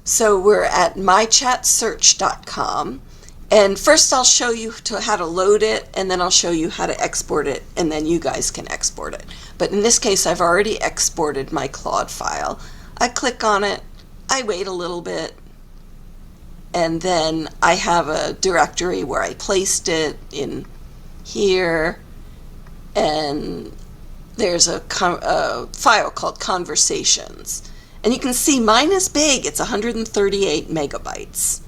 So we're at mychatsearch.com. And first I'll show you how to load it, and then I'll show you how to export it, and then you guys can export it. But in this case, I've already exported my Claude file. I click on it, I wait a little bit, and then I have a directory where I placed it in here, and there's a file called Conversations. And you can see mine is big. It's 138 megabytes.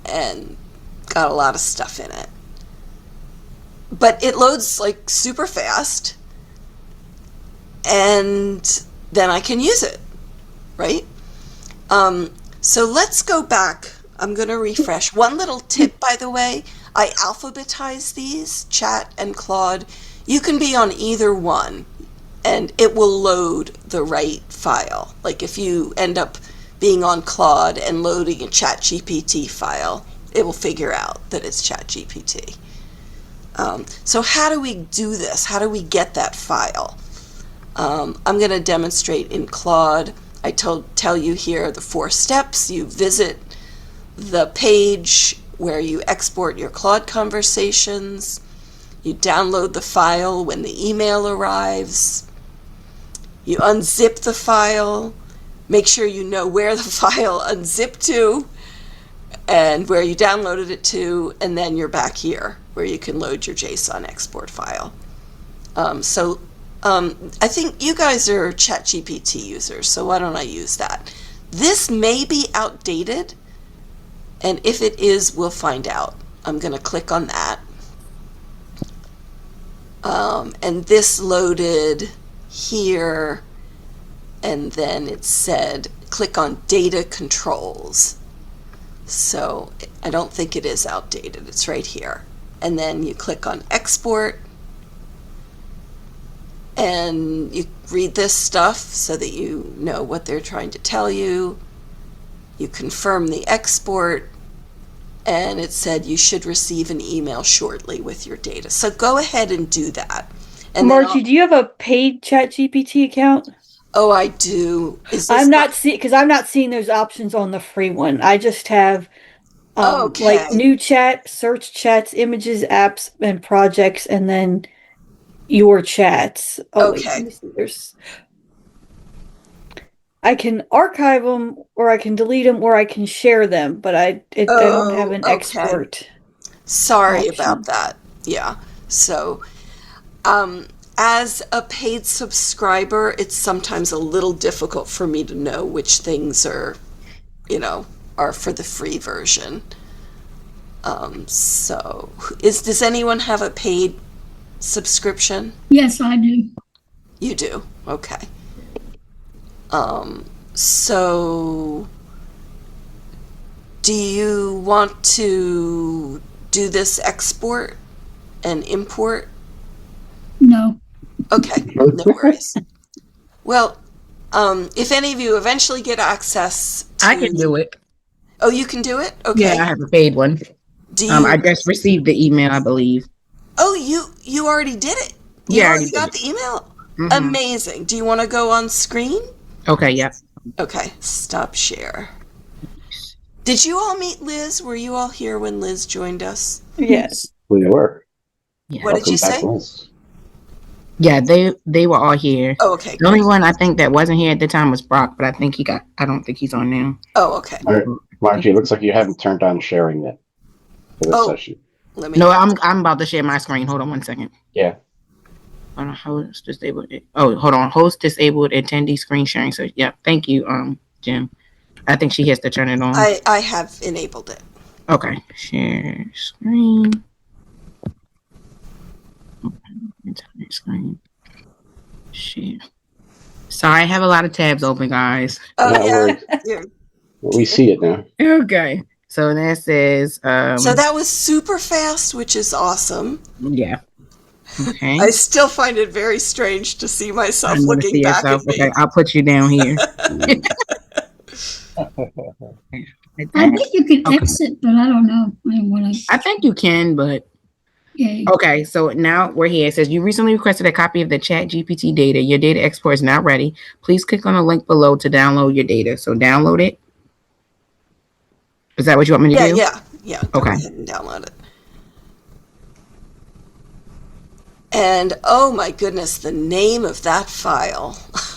And got a lot of stuff in it. But it loads like super fast, and then I can use it, right? So let's go back. I'm going to refresh. One little tip, by the way, I alphabetize these, Chat and Claude. You can be on either one, and it will load the right file. Like if you end up being on Claude and loading a ChatGPT file, it will figure out that it's ChatGPT. So how do we do this? How do we get that file? I'm going to demonstrate in Claude. I tell you here the 4 steps. You visit the page where you export your Claude conversations. You download the file when the email arrives. You unzip the file. Make sure you know where the file unzipped to and where you downloaded it to, and then you're back here where you can load your JSON export file. I think you guys are ChatGPT users, so why don't I use that? This may be outdated, and if it is, we'll find out. I'm going to click on that. And this loaded here, and then it said click on data controls. So I don't think it is outdated. It's right here. And then you click on export, and you read this stuff so that you know what they're trying to tell you. You confirm the export, and it said you should receive an email shortly with your data. So go ahead and do that. And Margie, do you have a paid ChatGPT account? Oh, I do. I'm not seeing those options on the free one. I just have like new chat, search chats, images, apps, and projects, and then your chats. Oh, okay. Wait, let me see. I can archive them, or I can delete them, or I can share them, but I don't have an export. Sorry about that. Yeah. So, as a paid subscriber, it's sometimes a little difficult for me to know which things are for the free version. So does anyone have a paid subscription? Yes, I do. You do? Okay. So do you want to do this export and import? No. Okay, no worries. Well, if any of you eventually get access to... I can do it. Oh, you can do it? Okay. Yeah, I have a paid one. I just received the email, I believe. Oh, you already did it? You already got the email? Mm-hmm. Amazing. Do you want to go on screen? Okay, yeah. Okay, stop share. Did you all meet Liz? Were you all here when Liz joined us? Yes. We were. Yeah. What did you say? Yeah, they were all here. Oh, okay. The only one I think that wasn't here at the time was Brock, but I don't think he's on now. Oh, okay. All right. Margie, it looks like you haven't turned on sharing yet for this session. I'm about to share my screen. Hold on 1 second. Yeah. Host disabled. Hold on. Host disabled attendee screen sharing. So yeah, thank you, Jim. I think she has to turn it on. I have enabled it. Okay. Share screen. Entire screen. Share. Sorry, I have a lot of tabs open, guys. Oh, yeah. We see it now. Okay. So that says... so that was super fast, which is awesome. Yeah. Okay. I still find it very strange to see myself looking back at me. Okay, I'll put you down here. I think you can exit, but I don't know. I think you can, but Yay. Okay, so now we're here. It says you recently requested a copy of the Chat GPT data. Your data export is now ready. Please click on the link below to download your data. So download it. Is that what you want me to do? Yeah. Go Okay. ahead and download it. And oh my goodness, the name of that file.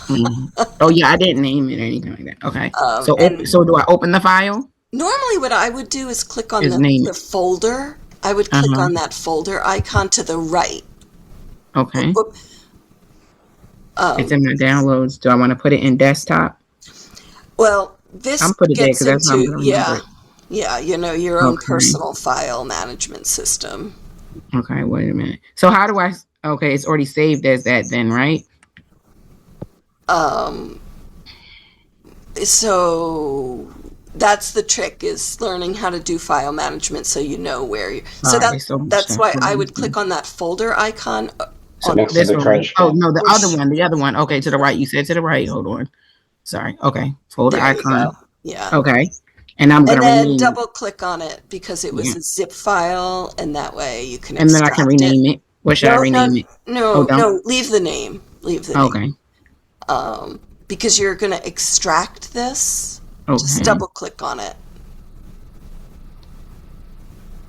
Mhm. Oh yeah, I didn't name it or anything like that. Okay. And So do I open the file? normally what I would do is click on Is name the it. folder. I would click Uh-huh. on that folder icon to the right. Okay. Whoop, It's in my downloads. Do I want to put it in desktop? Well, this I'm put it there gets because that's how I'm into, gonna remember it. your own Okay. personal file management system. Okay, wait a minute. So how do I okay, it's already saved as that then, right? So that's the trick, is learning how to do file management so you know where you. So All right, so that's why I would okay. click on that folder icon So on Next to this the one, right? trash Oh can. no, the other one, the other push. one. Okay, to the right. You said to the right. Hold on. Sorry. Okay, folder There you go. icon. Yeah. Okay, and I'm And gonna then rename it. double click on it because it was Yeah, a zip file, and that way you can and then I can extract it. rename it. What should I No, rename it? Oh, don't. no, leave the name. Leave the name. Okay. Because you're going to extract this, just Okay. double click on it.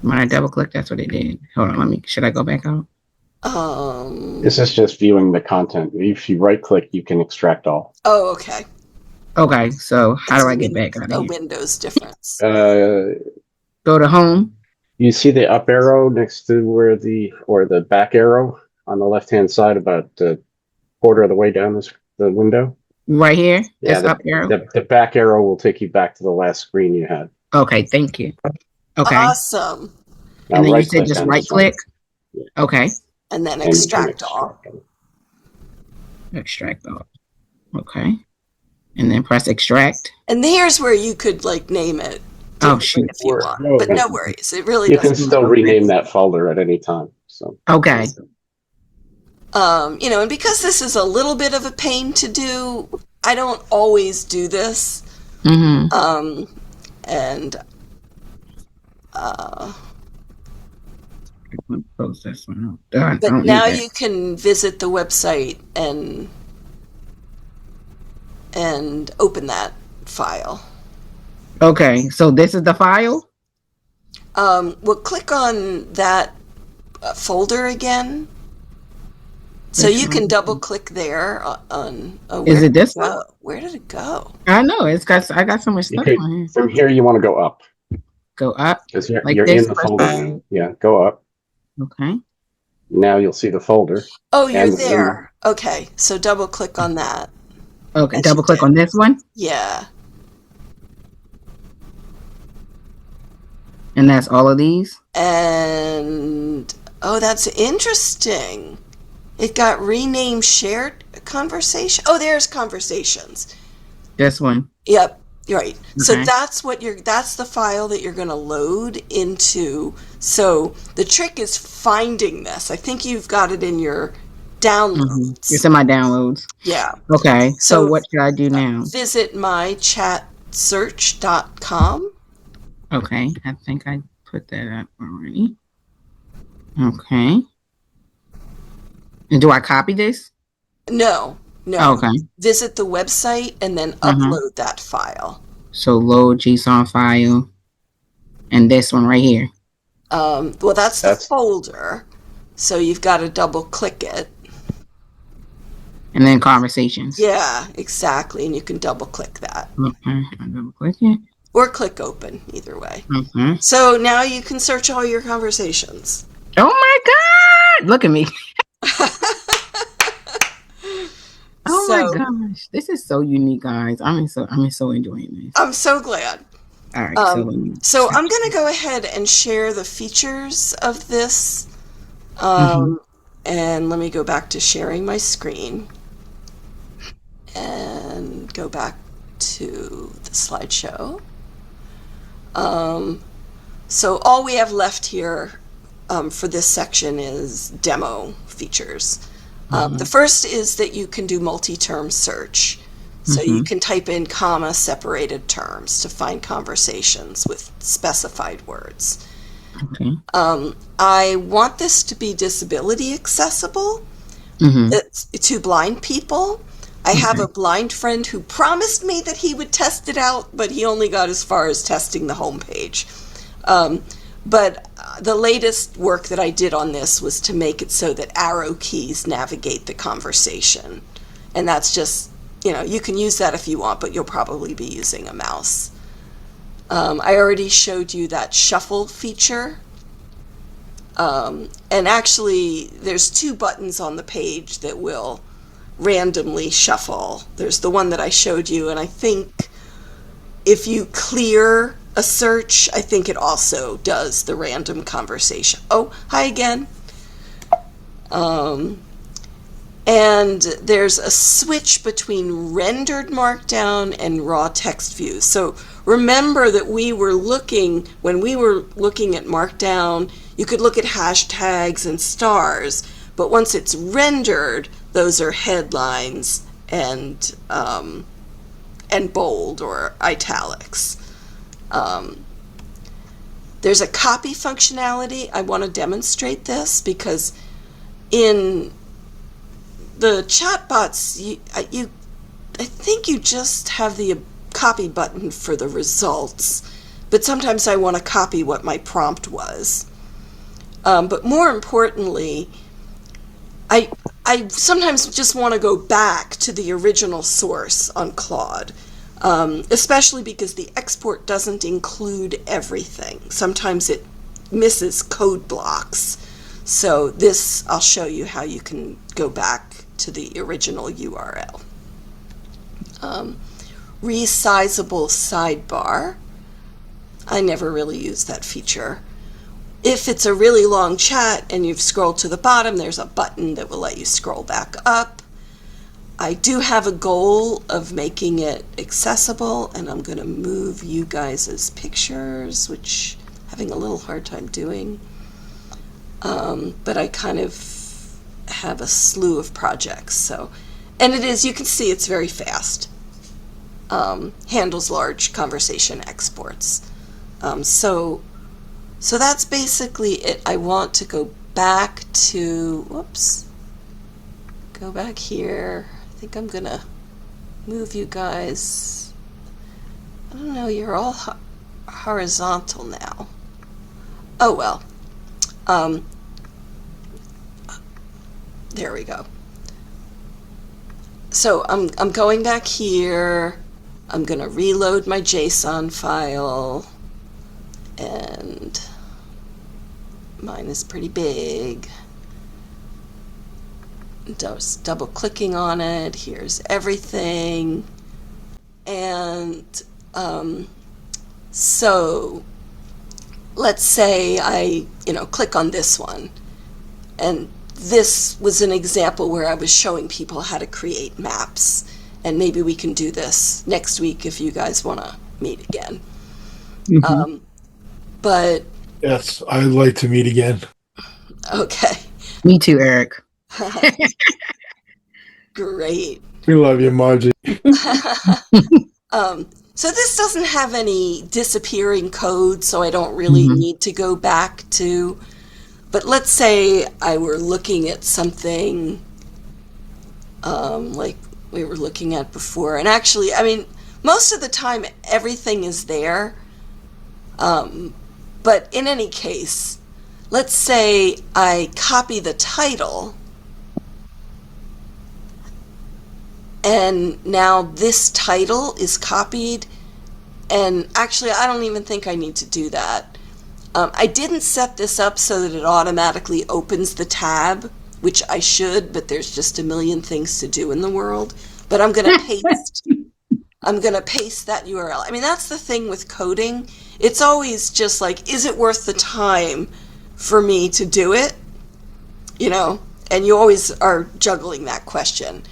When I double click, that's what it did. Hold on. Should I go back out? This is just viewing the content. If you right click, you can extract all. Oh, okay. Okay. So how It's do I get back out of a here? Windows difference. Go to home. You see the up arrow next to or the back arrow on the left hand side, about a quarter of the way down the window. Right here. Yeah, This up arrow. the back arrow will take you back to the last screen you had. Okay. Thank you. Okay. Awesome. Now And then you right said click just on right this one. click. Okay. And then And you can extract all. Extract all. Okay. And then press extract. And here's where you could name it Oh, differently shoot. if you want. But no worries. It really You can doesn't. still rename that folder at any time. So Okay. And because this is a little bit of a pain to do, I don't always do this. Mm-hmm. And Close this one out. Done. I but don't now need that. you can visit the website and open that file. Okay. So this is the file? Well, click on that folder again. So Which you one? can double click there on. Oh, Is it this one? Where did it go? I know. I got so much stuff on here. from here you want to go up Go up. because Like you're this in the first folder time? now. Yeah, go up. Okay. Now you'll see the folder. Oh, you're And the there. Okay, so double click on that. Okay. As Double you click did. on this one. Yeah. And that's all of these. And that's interesting. It got renamed shared conversation. Oh, there's conversations. This one. Yep, you're right. So Okay. that's the file that you're going to load into. So the trick is finding this. I think you've got it in your downloads. It's in my downloads. Yeah. Okay. So So what should I do now? visit mychatsearch.com. Okay. I think I put that up already. Okay. And do I copy this? No. Okay. Visit the website and then upload that file. So load JSON file. And this one right here. Well, that's the folder. So you've got to double click it. And then conversations. Yeah, exactly. And you can double click that. Okay. I double click it. Or click open, either way. Okay. So now you can search all your conversations. Oh my God! Look at me. Oh my gosh. This is so unique, guys. I'm so enjoying this. I'm so glad. All right. So I'm going to go ahead and share the features of this. And let me go back to sharing my screen. And go back to the slideshow. So all we have left here for this section is demo features. The first is that you can do multi-term search. So you can type in comma-separated terms to find conversations with specified words. Okay. I want this to be disability accessible. Mm-hmm. It's to blind people. I have Okay. a blind friend who promised me that he would test it out, but he only got as far as testing the homepage. But the latest work that I did on this was to make it so that arrow keys navigate the conversation. And that's just, you can use that if you want, but you'll probably be using a mouse. I already showed you that shuffle feature. And actually, there's 2 buttons on the page that will randomly shuffle. There's the one that I showed you, and I think if you clear a search, I think it also does the random conversation. Oh, hi again. And there's a switch between rendered markdown and raw text views. So remember that when we were looking at markdown, you could look at hashtags and stars, but once it's rendered, those are headlines and bold or italics. There's a copy functionality. I want to demonstrate this because in the chatbots, I think you just have the copy button for the results, but sometimes I want to copy what my prompt was. But more importantly, I sometimes just want to go back to the original source on Claude, especially because the export doesn't include everything. Sometimes it misses code blocks. So this, I'll show you how you can go back to the original URL. Resizable sidebar. I never really use that feature. If it's a really long chat and you've scrolled to the bottom, there's a button that will let you scroll back up. I do have a goal of making it accessible, and I'm going to move you guys' pictures, which I'm having a little hard time doing. But I kind of have a slew of projects. And it is, you can see it's very fast. Handles large conversation exports. So that's basically it. I want to go back to, go back here. I think I'm going to move you guys. I don't know, you're all horizontal now. Oh, well. There we go. So I'm going back here. I'm going to reload my JSON file. And mine is pretty big. Just double clicking on it. Here's everything. And so let's say I, click on this one. And this was an example where I was showing people how to create maps. And maybe we can do this next week if you guys want to meet again. Mm-hmm. But yes, I'd like to meet again. Okay. Me too, Eric. Great. We love you, Margie. So this doesn't have any disappearing code, so I don't really need to go back to. But let's say I were looking at something like we were looking at before. And actually, most of the time everything is there. But in any case, let's say I copy the title, and now this title is copied, and actually I don't even think I need to do that. I didn't set this up so that it automatically opens the tab, which I should, but there's just a million things to do in the world. But I'm going to paste that URL. That's the thing with coding. It's always just like, is it worth the time for me to do it? And you always are juggling that question.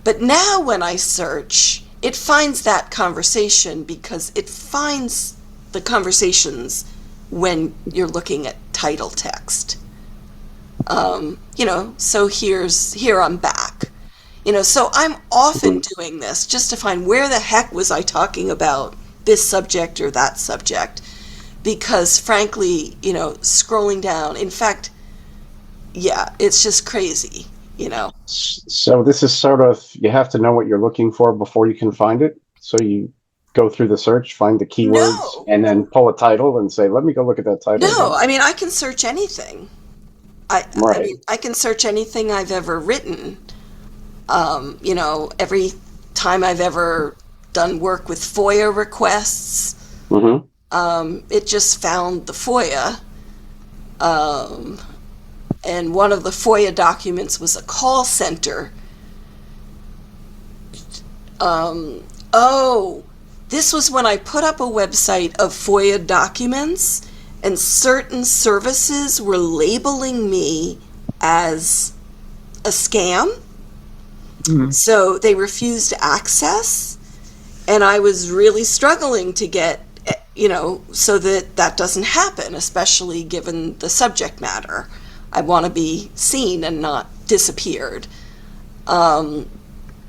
But now when I search, it finds that conversation because it finds the conversations when you're looking at title text. So here I'm back. So I'm often doing this just to find where the heck was I talking about this subject or that subject, because frankly, scrolling down, in fact, yeah, it's just crazy. So this is sort of, you have to know what you're looking for before you can find it. So you go through the search, find the keywords, No, and then pull a title and say, let me go look at that title no, again. I mean, I can search anything. I Right. mean, I can search anything I've ever written. Every time I've ever done work with FOIA requests, Mm-hmm. it just found the FOIA. And one of the FOIA documents was a call center. Oh, this was when I put up a website of FOIA documents, and certain services were labeling me as a scam. Mhm. So they refused access, and I was really struggling to get, so that doesn't happen, especially given the subject matter. I want to be seen and not disappeared.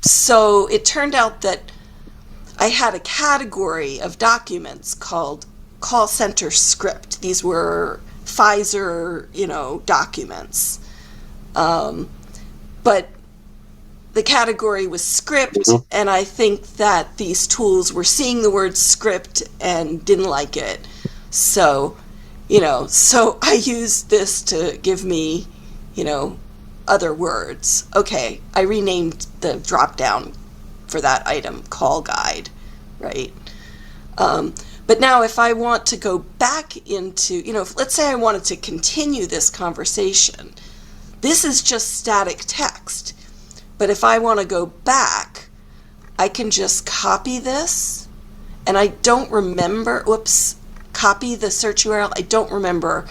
So it turned out that I had a category of documents called call center script. These were Pfizer, documents. But the category was script, Mm-hmm. and I think that these tools were seeing the word script and didn't like it. So, so I used this to give me, other words. Okay, I renamed the drop down for that item call guide, right? But now if I want to go back into, let's say I wanted to continue this conversation, this is just static text. But if I want to go back, I can just copy this, and I don't remember, copy the search URL. I don't remember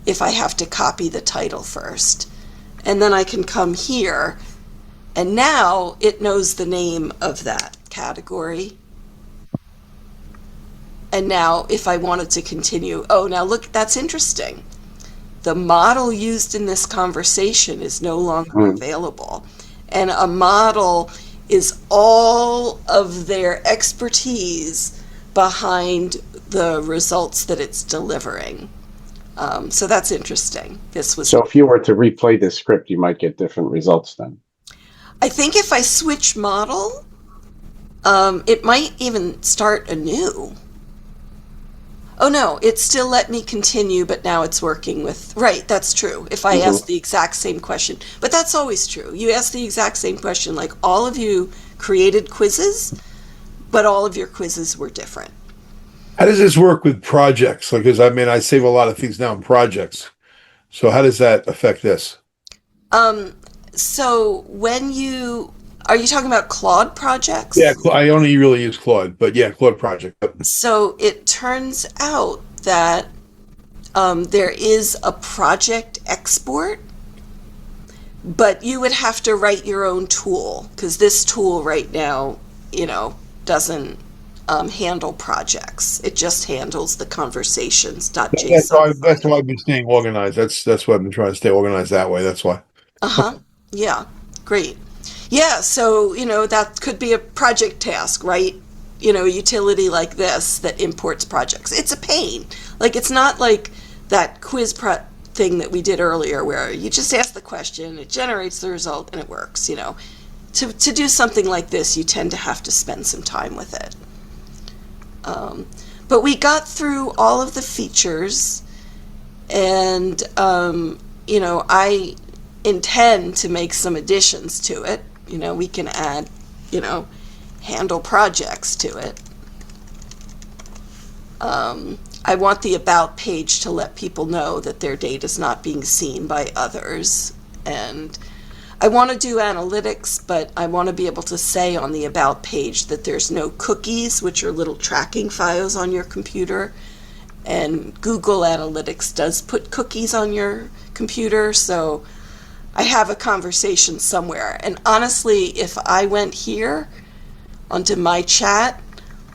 if I have to copy the title first. And then I can come here, and now it knows the name of that category. And now if I wanted to continue, now look, that's interesting. The model used in this conversation is no longer available. And a model is all of their expertise behind the results that it's delivering. So that's interesting. So if you were to replay this script, you might get different results then. I think if I switch model, it might even start anew. Oh no, it still let me continue, but now it's working with, right, that's true. If I ask the exact same question, but that's always true. You ask the exact same question, like all of you created quizzes, but all of your quizzes were different. How does this work with projects? Like, because I save a lot of things now in projects. So how does that affect this? So are you talking about Claude projects? Yeah, I only really use Claude, but yeah, Claude project. So it turns out that there is a project export, but you would have to write your own tool, because this tool right now, doesn't handle projects. It just handles the conversations.json. That's why I've been staying organized. That's why I've been trying to stay organized that way. That's why. Uh-huh. Yeah. Great. Yeah, so, that could be a project task, right? A utility like this that imports projects. It's a pain. Like, it's not like that quiz thing that we did earlier where you just ask the question, it generates the result, and it works, To do something like this, you tend to have to spend some time with it. But we got through all of the features, and, I intend to make some additions to it. We can add, handle projects to it. I want the About page to let people know that their data is not being seen by others. And I want to do analytics, but I want to be able to say on the About page that there's no cookies, which are little tracking files on your computer. And Google Analytics does put cookies on your computer, so I have a conversation somewhere. And honestly, if I went here onto my chat,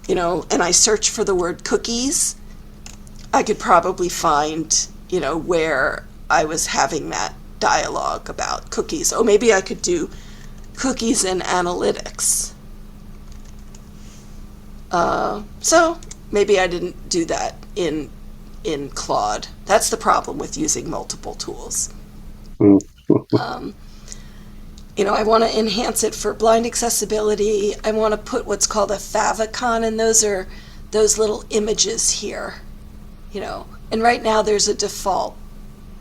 and I search for the word cookies, I could probably find, where I was having that dialogue about cookies. Oh, maybe I could do cookies and analytics. So maybe I didn't do that in in Claude. That's the problem with using multiple tools. Mm. I want to enhance it for blind accessibility. I want to put what's called a favicon, and those are those little images here. And right now there's a default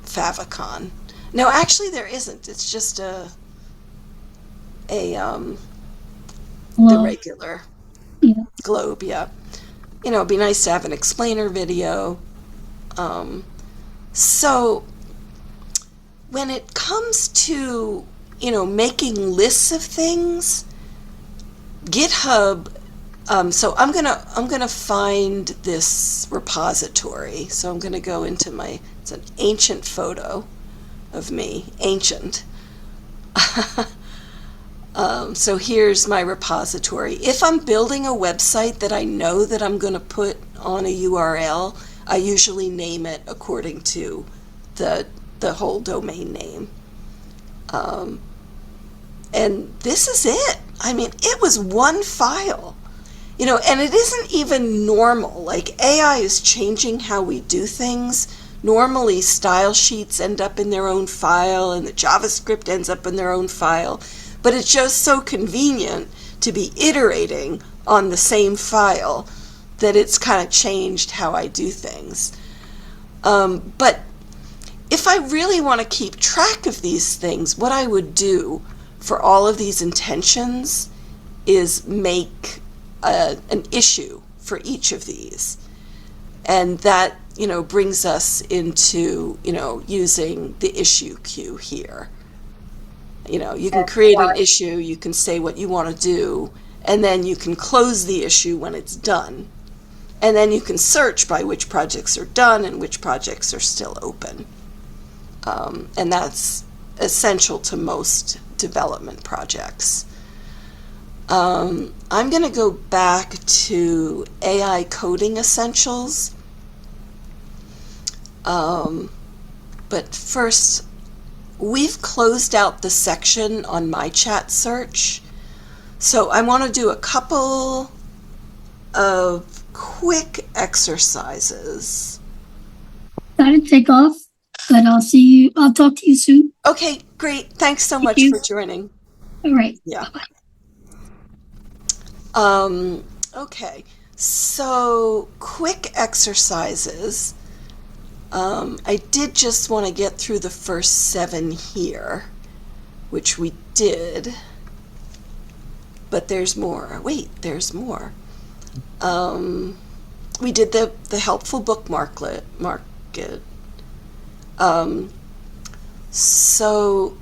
favicon. No, actually there isn't. It's just the Well, regular yeah. globe. Yeah. It'd be nice to have an explainer video. So when it comes to making lists of things, GitHub. So I'm gonna find this repository. So I'm gonna go into it's an ancient photo of me, ancient. So here's my repository. If I'm building a website that I know that I'm gonna put on a URL, I usually name it according to the whole domain name. And this is it. I mean, it was one file. And it isn't even normal. Like, AI is changing how we do things. Normally, style sheets end up in their own file, and the JavaScript ends up in their own file. But it's just so convenient to be iterating on the same file that it's kind of changed how I do things. But if I really want to keep track of these things, what I would do for all of these intentions is make an issue for each of these. And that, brings us into, using the issue queue here. You can create an issue, you can say what you want to do, and then you can close the issue when it's done. And then you can search by which projects are done and which projects are still open. And that's essential to most development projects. I'm going to go back to AI Coding Essentials. But first, we've closed out the section on my chat search. So I want to do a couple of quick exercises. Gotta take off, but I'll talk to you soon. Okay, great. Thanks so much for joining. All right. Yeah. Bye-bye. Okay, so quick exercises. I did just want to get through the first 7 here, which we did, but there's more. Wait, there's more. We did the helpful bookmark market. So,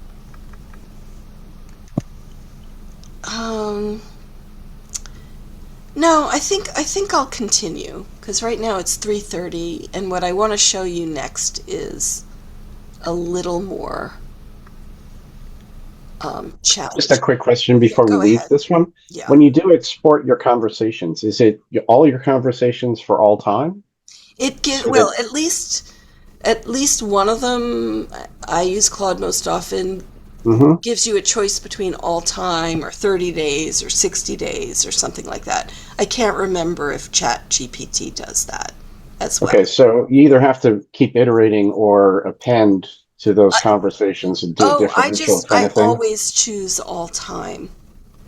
no, I think I'll continue, because right now it's 3:30, and what I want to show you next is a little more challenge. Just a quick question before we Go leave ahead. this one. Yeah. When you do export your conversations, is it all your conversations for all time? It gives, So well, that- at least one of them, I use Claude most often, Mhm. gives you a choice between all time or 30 days or 60 days or something like that. I can't remember if ChatGPT does that as well. Okay, so you either have to keep iterating or append to those conversations and do a differential kind I of thing. always choose all time.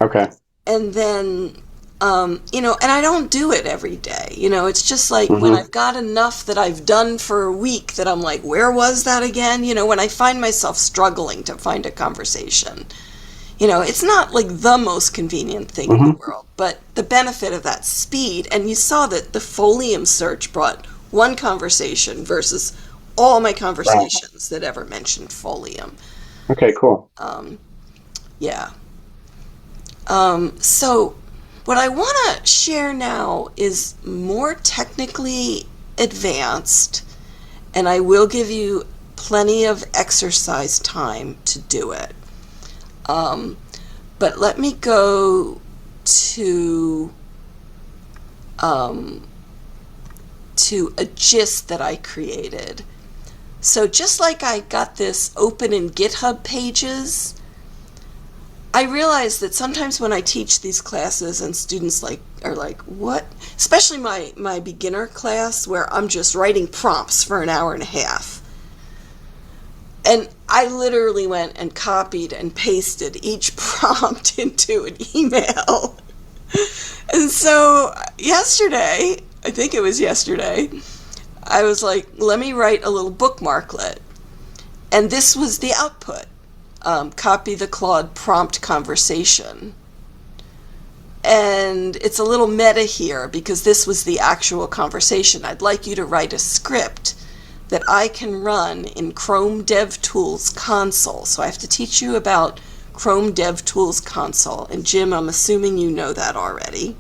Okay. And then, and I don't do it every day. It's just like when I've got enough that I've done for a week that I'm like, where was that again? When I find myself struggling to find a conversation, it's not like the most convenient thing in the world, but the benefit of that speed, and you saw that the Folium search brought one conversation versus all my conversations that ever mentioned Folium. Okay, cool. Yeah. So what I want to share now is more technically advanced, and I will give you plenty of exercise time to do it. But let me go to a gist that I created. So just like I got this open in GitHub pages, I realize that sometimes when I teach these classes and students are like, what? Especially my beginner class where I'm just writing prompts for an hour and a half. And I literally went and copied and pasted each prompt into an email. And so yesterday, I think it was yesterday, I was like, let me write a little bookmarklet. And this was the output. Copy the Claude prompt conversation. And it's a little meta here because this was the actual conversation. I'd like you to write a script that I can run in Chrome DevTools console. So I have to teach you about Chrome DevTools console. And Jim, I'm assuming you know that already.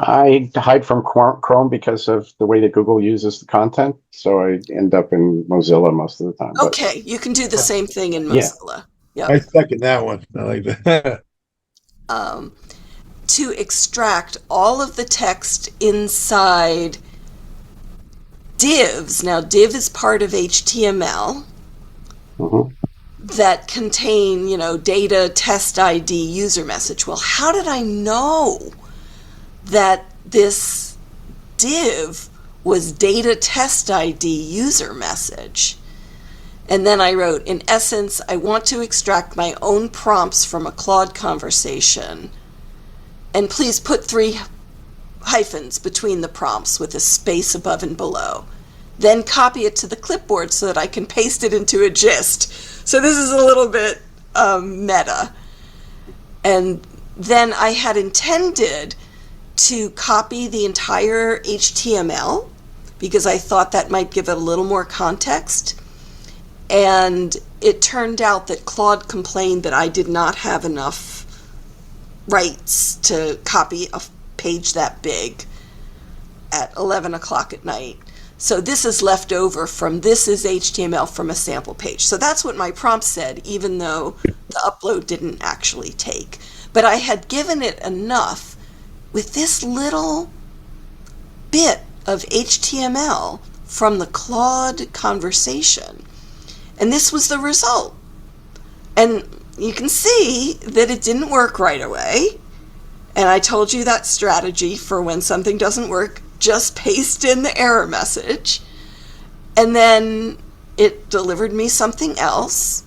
I hide from Chrome because of the way that Google uses the content, so I end up in Mozilla most of the time. But Okay, you can do the same thing in yeah. Mozilla. I second that one. I like that. To extract all of the text inside divs. Now, div is part of HTML that contain, data, test ID, user message. Well, how did I know that this div was data test ID user message? And then I wrote, in essence, I want to extract my own prompts from a Claude conversation. And please put 3 hyphens between the prompts with a space above and below. Then copy it to the clipboard so that I can paste it into a gist. So this is a little bit meta. And then I had intended to copy the entire HTML because I thought that might give it a little more context. And it turned out that Claude complained that I did not have enough rights to copy a page that big at 11 o'clock at night. So this is left over from this is HTML from a sample page. So that's what my prompt said, even though the upload didn't actually take. But I had given it enough with this little bit of HTML from the Claude conversation. And this was the result. And you can see that it didn't work right away. And I told you that strategy for when something doesn't work, just paste in the error message. And then it delivered me something else.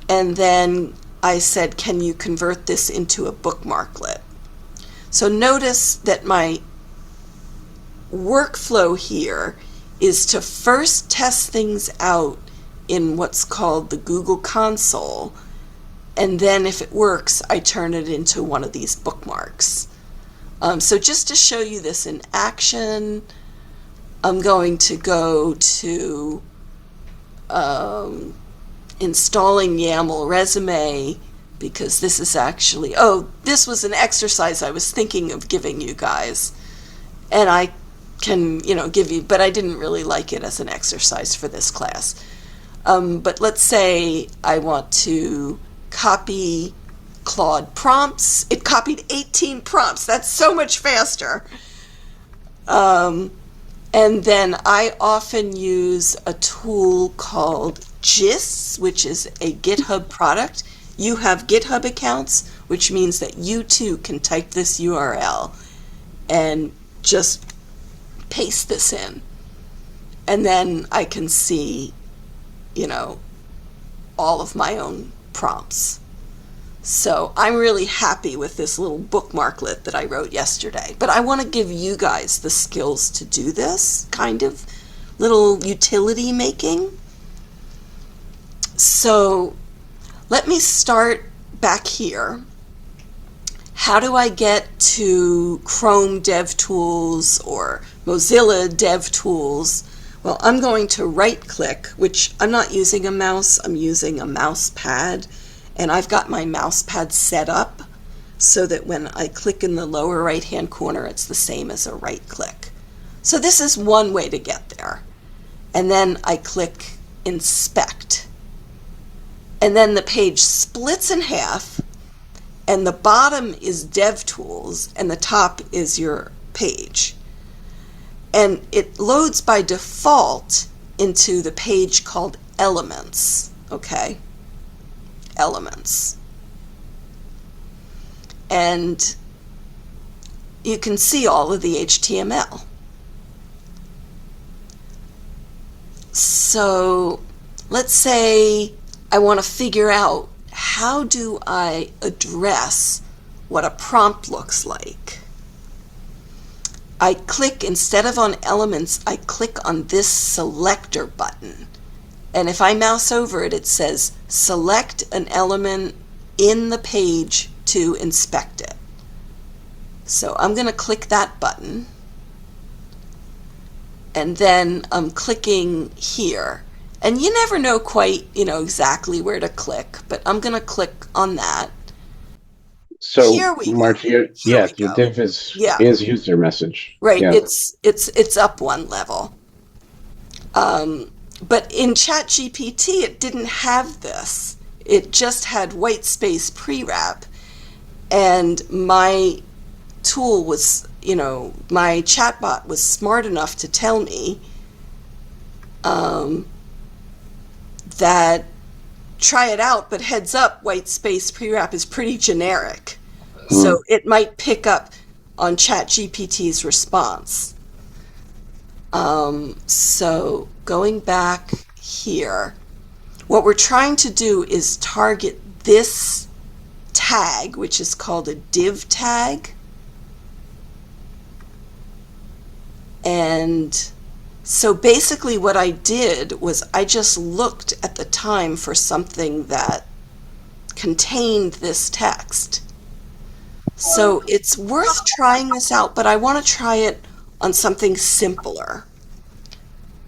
And then I said, can you convert this into a bookmarklet? So notice that my workflow here is to first test things out in what's called the Google console. And then if it works, I turn it into one of these bookmarks. So just to show you this in action, I'm going to go to installing YAML resume because this is actually, this was an exercise I was thinking of giving you guys. And I can, give you, but I didn't really like it as an exercise for this class. But let's say I want to copy Claude prompts. It copied 18 prompts. That's so much faster. And then I often use a tool called GIS, which is a GitHub product. You have GitHub accounts, which means that you too can type this URL and just paste this in. And then I can see, all of my own prompts. So I'm really happy with this little bookmarklet that I wrote yesterday. But I want to give you guys the skills to do this kind of little utility making. So let me start back here. How do I get to Chrome DevTools or Mozilla DevTools? Well, I'm going to right-click, which I'm not using a mouse, I'm using a mouse pad. And I've got my mouse pad set up so that when I click in the lower right-hand corner, it's the same as a right-click. So this is one way to get there. And then I click Inspect. And then the page splits in half, and the bottom is DevTools, and the top is your page. And it loads by default into the page called Elements, okay? Elements. and you can see all of the HTML. So let's say I want to figure out, how do I address what a prompt looks like? I click, instead of on elements, I click on this selector button. And if I mouse over it, it says select an element in the page to inspect it. So I'm going to click that button. And then I'm clicking here. And you never know quite, exactly where to click, but I'm going to click on that. So, Here we go. March, your Here we go. div is Yeah. user message. Right. Yeah. It's up one level. But in ChatGPT, it didn't have this. It just had white space pre-wrap. And my tool was, my chatbot was smart enough to tell me that try it out, but heads up, white space pre-wrap is pretty generic. So it might pick up on ChatGPT's response. So going back here, what we're trying to do is target this tag, which is called a div tag. And so basically what I did was I just looked at the time for something that contained this text. So it's worth trying this out, but I want to try it on something simpler.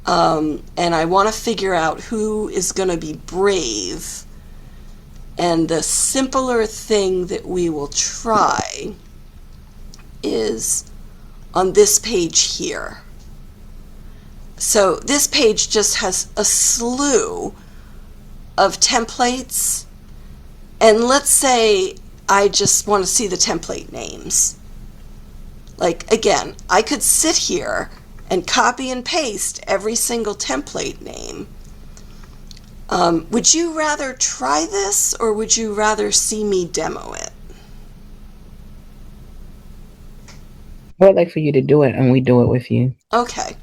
And I want to figure out who is going to be brave. And the simpler thing that we will try is on this page here. So this page just has a slew of templates. And let's say I just want to see the template names. Like, again, I could sit here and copy and paste every single template name. Would you rather try this, or would you rather see me demo it? I would like for you to do it, and we do it with you. Okay.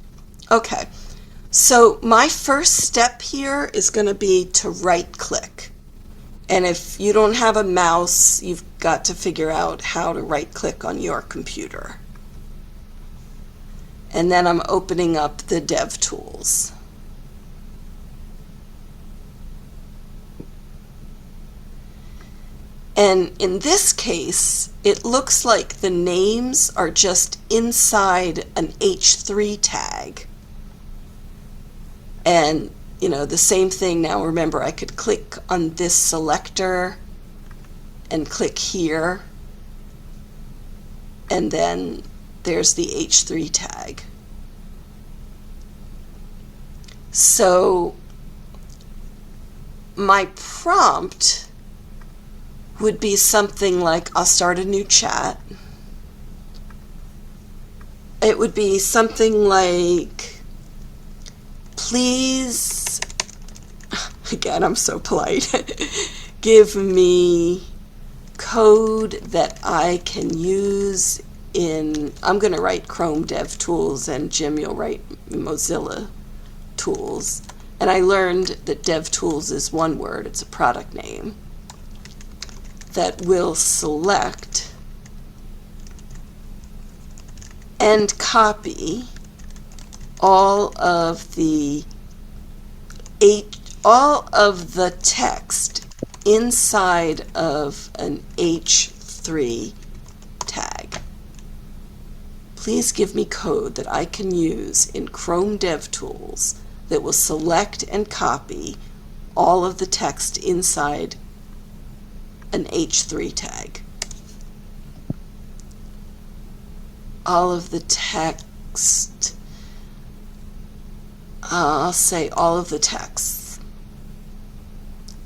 So my first step here is going to be to right-click. And if you don't have a mouse, you've got to figure out how to right-click on your computer. And then I'm opening up the dev tools. And in this case, it looks like the names are just inside an H3 tag. And, the same thing now. Remember, I could click on this selector and click here. And then there's the H3 tag. So my prompt would be something like, I'll start a new chat. It would be something like, please, again, I'm so polite, give me code that I can use in, I'm going to write Chrome DevTools, and Jim, you'll write Mozilla Tools. And I learned that DevTools is one word, it's a product name, that will select and copy all of the text inside of an H3 tag. Please give me code that I can use in Chrome DevTools that will select and copy all of the text inside an H3 tag. All of the text, I'll say all of the text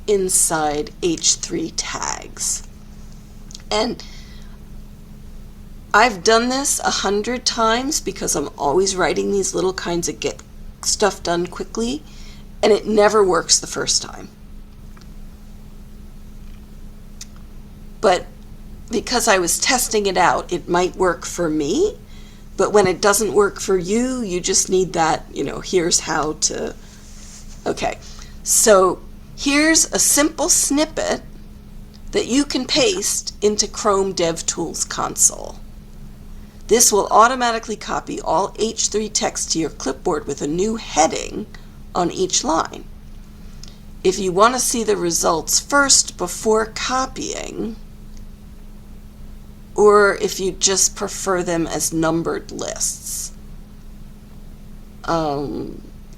inside H3 tags. And I've done this 100 times because I'm always writing these little kinds of get stuff done quickly, and it never works the first time. But because I was testing it out, it might work for me, but when it doesn't work for you, you just need that, here's how to. Okay, so here's a simple snippet that you can paste into Chrome DevTools console. This will automatically copy all H3 text to your clipboard with a new heading on each line. If you want to see the results first before copying, or if you just prefer them as numbered lists.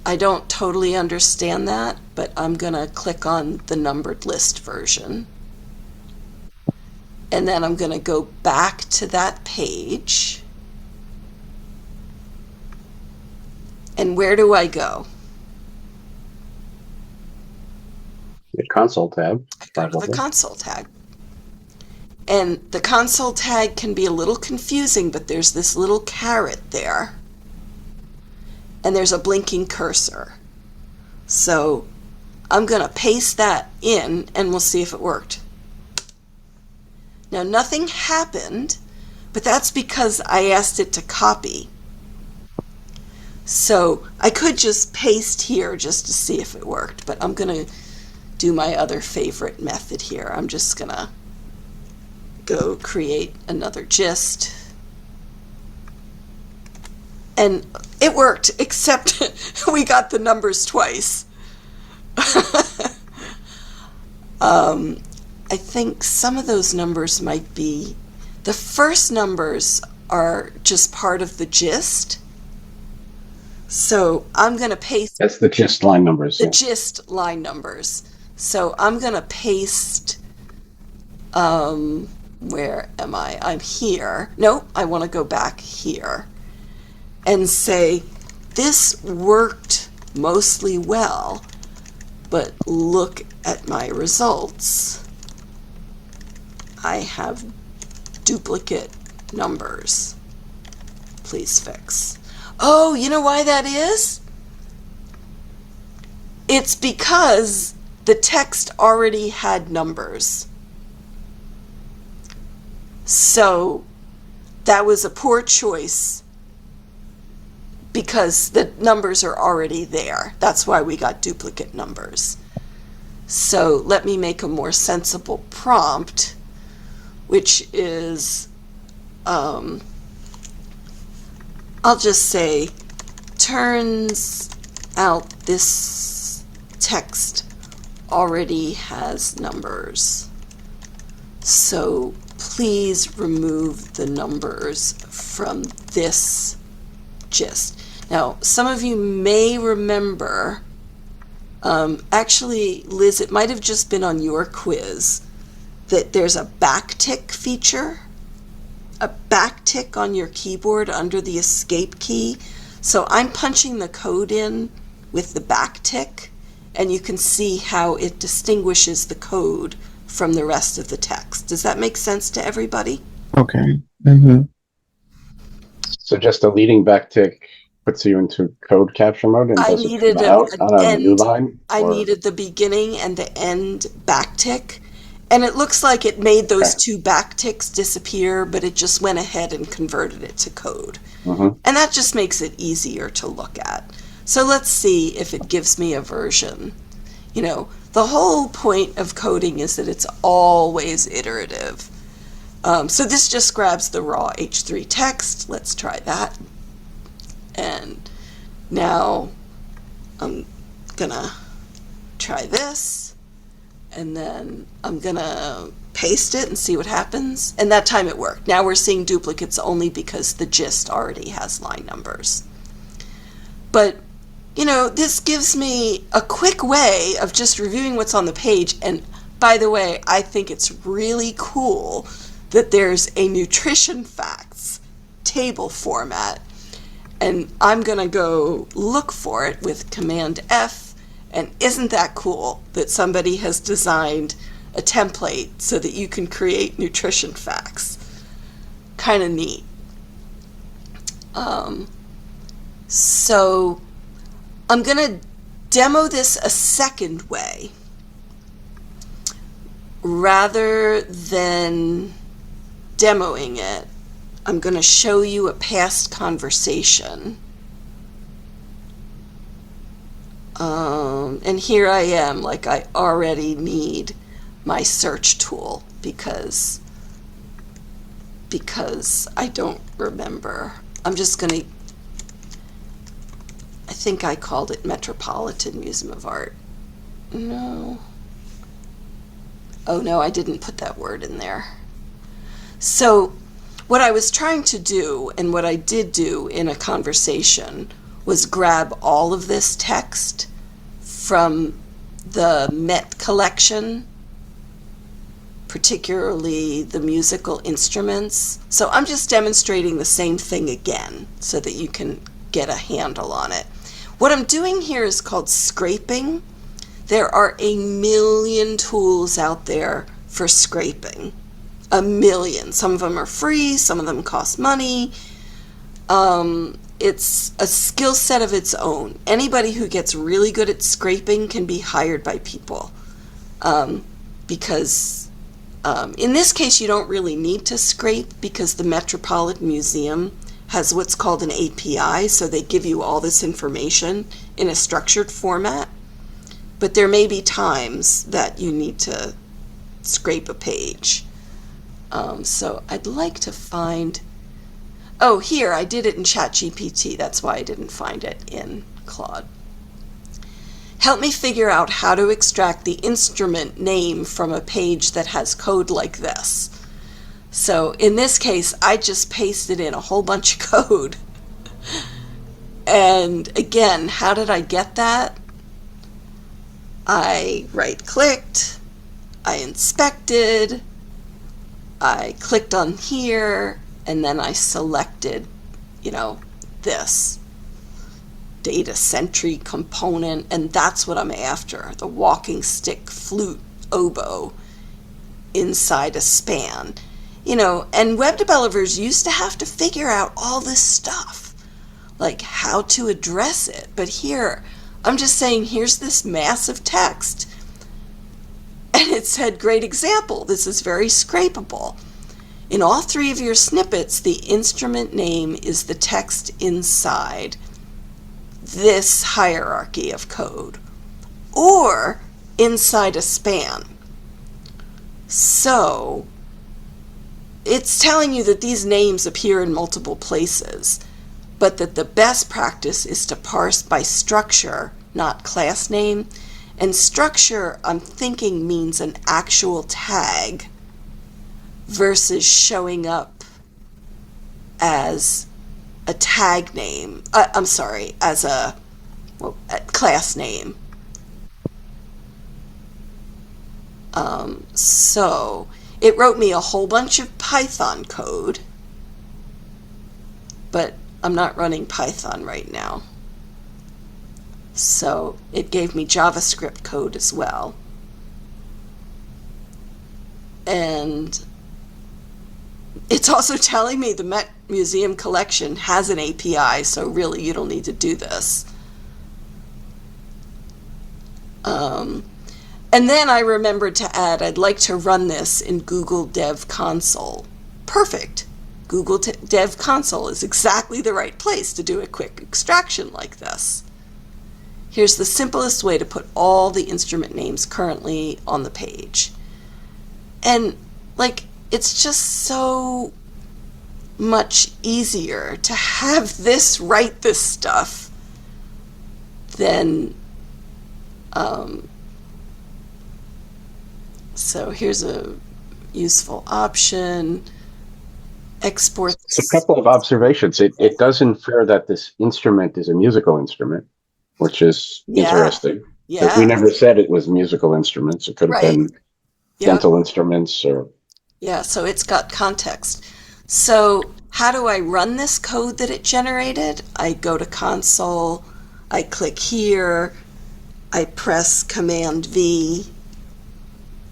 I don't totally understand that, but I'm going to click on the numbered list version. And then I'm going to go back to that page. And where do I go? The console tab. I go to the console tag. And the console tag can be a little confusing, but there's this little caret there. And there's a blinking cursor. So I'm going to paste that in and we'll see if it worked. Now nothing happened, but that's because I asked it to copy. So I could just paste here just to see if it worked, but I'm going to do my other favorite method here. I'm just going to go create another gist. And it worked, except we got the numbers twice. I think some of those numbers might be, the first numbers are just part of the gist. So I'm going to paste. That's the gist line numbers. The gist line numbers. So I'm going to paste, where am I? I'm here. No, I want to go back here and say, this worked mostly well, but look at my results. I have duplicate numbers. Please fix. Oh, you know why that is? It's because the text already had numbers. So that was a poor choice because the numbers are already there. That's why we got duplicate numbers. So let me make a more sensible prompt, which is, I'll just say, turns out this text already has numbers. So please remove the numbers from this gist. Now, some of you may remember, actually, Liz, it might have just been on your quiz, that there's a backtick feature, a backtick on your keyboard under the escape key. So I'm punching the code in with the backtick, and you can see how it distinguishes the code from the rest of the text. Does that make sense to everybody? Okay. Mm-hmm. So just a leading backtick puts you into code capture mode and does it come out on a new line? I needed the beginning and the end backtick. And it looks like it made those two backticks disappear, but it just went ahead and converted it to code. Mm-hmm. And that just makes it easier to look at. So let's see if it gives me a version. You know, the whole point of coding is that it's always iterative. So this just grabs the raw H3 text. Let's try that. And now I'm gonna try this. And then I'm gonna paste it and see what happens. And that time it worked. Now we're seeing duplicates only because the gist already has line numbers. But, you know, this gives me a quick way of just reviewing what's on the page. And by the way, I think it's really cool that there's a nutrition facts table format. And I'm gonna go look for it with Command F. And isn't that cool that somebody has designed a template so that you can create nutrition facts? Kind of neat. So I'm going to demo this a second way rather than demoing it, I'm going to show you a past conversation. And here I am, like I already need my search tool because I don't remember. I'm just going to, I think I called it Metropolitan Museum of Art. No. Oh no, I didn't put that word in there. So what I was trying to do, and what I did do in a conversation, was grab all of this text from the Met collection, particularly the musical instruments. So I'm just demonstrating the same thing again so that you can get a handle on it. What I'm doing here is called scraping. There are a million tools out there for scraping. A million. Some of them are free, some of them cost money. It's a skill set of its own. Anybody who gets really good at scraping can be hired by people. Because in this case, you don't really need to scrape because the Metropolitan Museum has what's called an API, so they give you all this information in a structured format. But there may be times that you need to scrape a page. So I'd like to find... Oh, here, I did it in ChatGPT. That's why I didn't find it in Claude. Help me figure out how to extract the instrument name from a page that has code like this. So in this case, I just pasted in a whole bunch of code. And again, how did I get that? I right-clicked, I inspected, I clicked on here, and then I selected, this data sentry component, and that's what I'm after, the walking stick, flute, oboe inside a span. And web developers used to have to figure out all this stuff, like how to address it. But here, I'm just saying, here's this massive text, and it said, great example, this is very scrapable. In all three of your snippets, the instrument name is the text inside this hierarchy of code, or inside a span. So, it's telling you that these names appear in multiple places, but that the best practice is to parse by structure, not class name. And structure, I'm thinking, means an actual tag versus showing up as a tag name. As a class name. So it wrote me a whole bunch of Python code, but I'm not running Python right now. So it gave me JavaScript code as well. And it's also telling me the Met Museum collection has an API, so really you don't need to do this. And then I remembered to add, I'd like to run this in Google Dev Console. Perfect. Google Dev Console is exactly the right place to do a quick extraction like this. Here's the simplest way to put all the instrument names currently on the page. And, it's just so much easier to have this write this stuff than... So here's a useful option. Export. It's a couple of observations. It does infer that this instrument is a musical instrument, which is interesting. Yeah. We never said it was musical instruments. It could have been dental instruments or... Yeah, so it's got context. So how do I run this code that it generated? I go to console, I click here, I press Command V,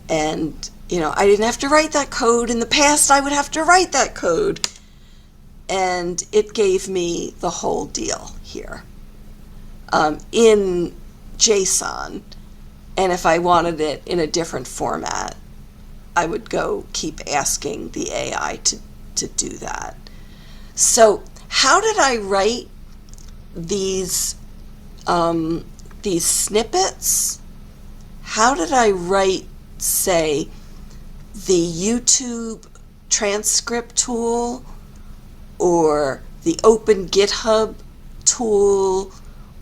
and, I didn't have to write that code. In the past, I would have to write that code. And it gave me the whole deal here in JSON. And if I wanted it in a different format, I would go keep asking the AI to do that. So how did I write these snippets? How did I write, say, the YouTube transcript tool or the Open GitHub tool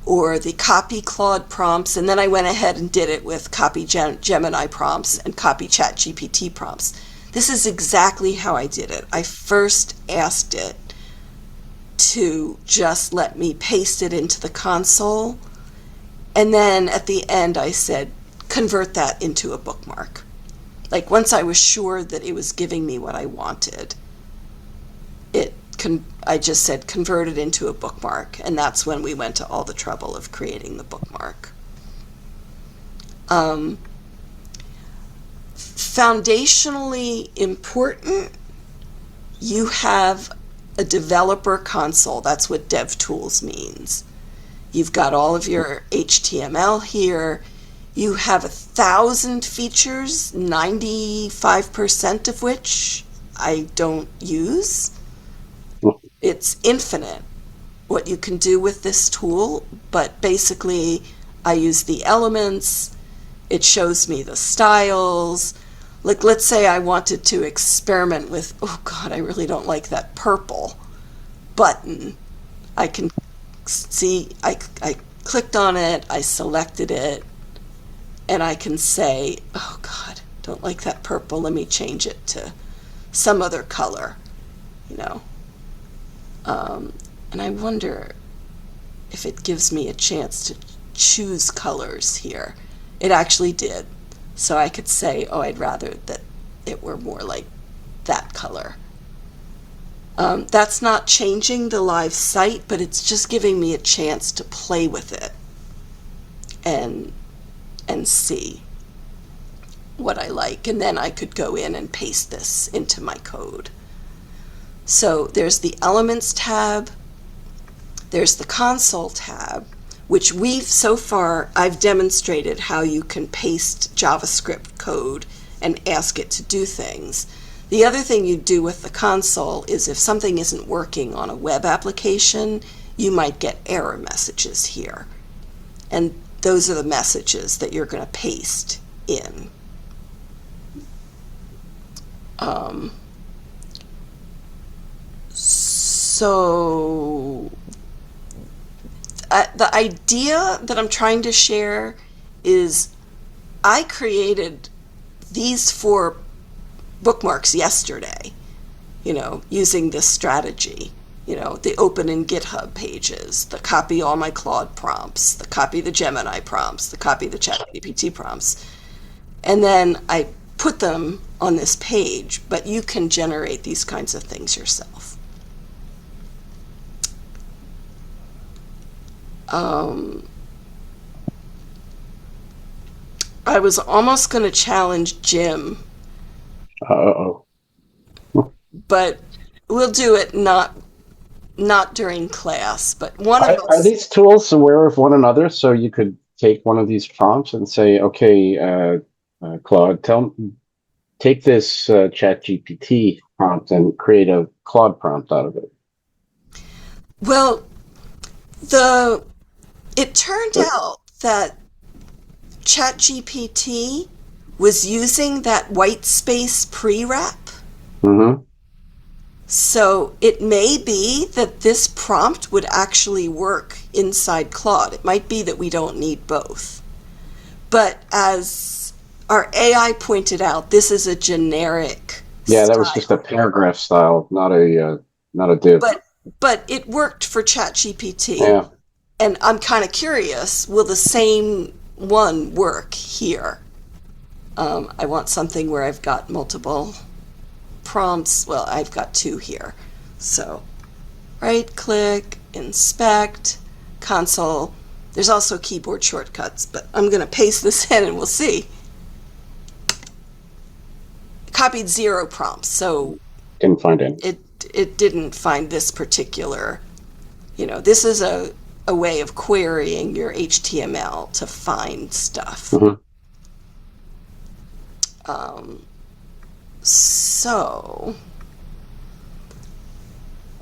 or the Copy Claude prompts? And then I went ahead and did it with Copy Gemini prompts and Copy ChatGPT prompts. This is exactly how I did it. I first asked it to just let me paste it into the console. And then at the end, I said, convert that into a bookmark. Like once I was sure that it was giving me what I wanted, I just said, convert it into a bookmark. And that's when we went to all the trouble of creating the bookmark. Foundationally important, you have a developer console. That's what DevTools means. You've got all of your HTML here. You have 1,000 features, 95% of which I don't use. It's infinite what you can do with this tool, but basically I use the elements. It shows me the styles. Like, let's say I wanted to experiment with, oh God, I really don't like that purple button. I can see, I clicked on it, I selected it, and I can say, oh God, don't like that purple, let me change it to some other color, you know. And I wonder if it gives me a chance to choose colors here. It actually did. So I could say, oh, I'd rather that it were more like that color. That's not changing the live site, but it's just giving me a chance to play with it and see what I like. And then I could go in and paste this into my code. So there's the Elements tab. There's the Console tab, which I've demonstrated how you can paste JavaScript code and ask it to do things. The other thing you do with the console is if something isn't working on a web application, you might get error messages here. And those are the messages that you're going to paste in. So the idea that I'm trying to share is I created these 4 bookmarks yesterday, using this strategy, the open in GitHub pages, the copy all my Claude prompts, the copy the Gemini prompts, the copy the ChatGPT prompts. And then I put them on this page, but you can generate these kinds of things yourself. I was almost going to challenge Jim. Uh-oh. But we'll do it not during class, but one of us. Are these tools aware of one another? So you could take one of these prompts and say, okay, Claude, take this ChatGPT prompt and create a Claude prompt out of it. Well, it turned out that ChatGPT was using that white space pre-wrap. Mm-hmm. So it may be that this prompt would actually work inside Claude. It might be that we don't need both. But as our AI pointed out, this is a generic Yeah, that was style. just a paragraph style, not a div. But it worked for ChatGPT. Yeah. And I'm kind of curious, will the same one work here? I want something where I've got multiple prompts. Well, I've got 2 here. So right click, inspect, console. There's also keyboard shortcuts, but I'm going to paste this in and we'll see. Copied 0 prompts, so Didn't find any. it didn't find this particular, this is a way of querying your HTML to find stuff. Mm-hmm. So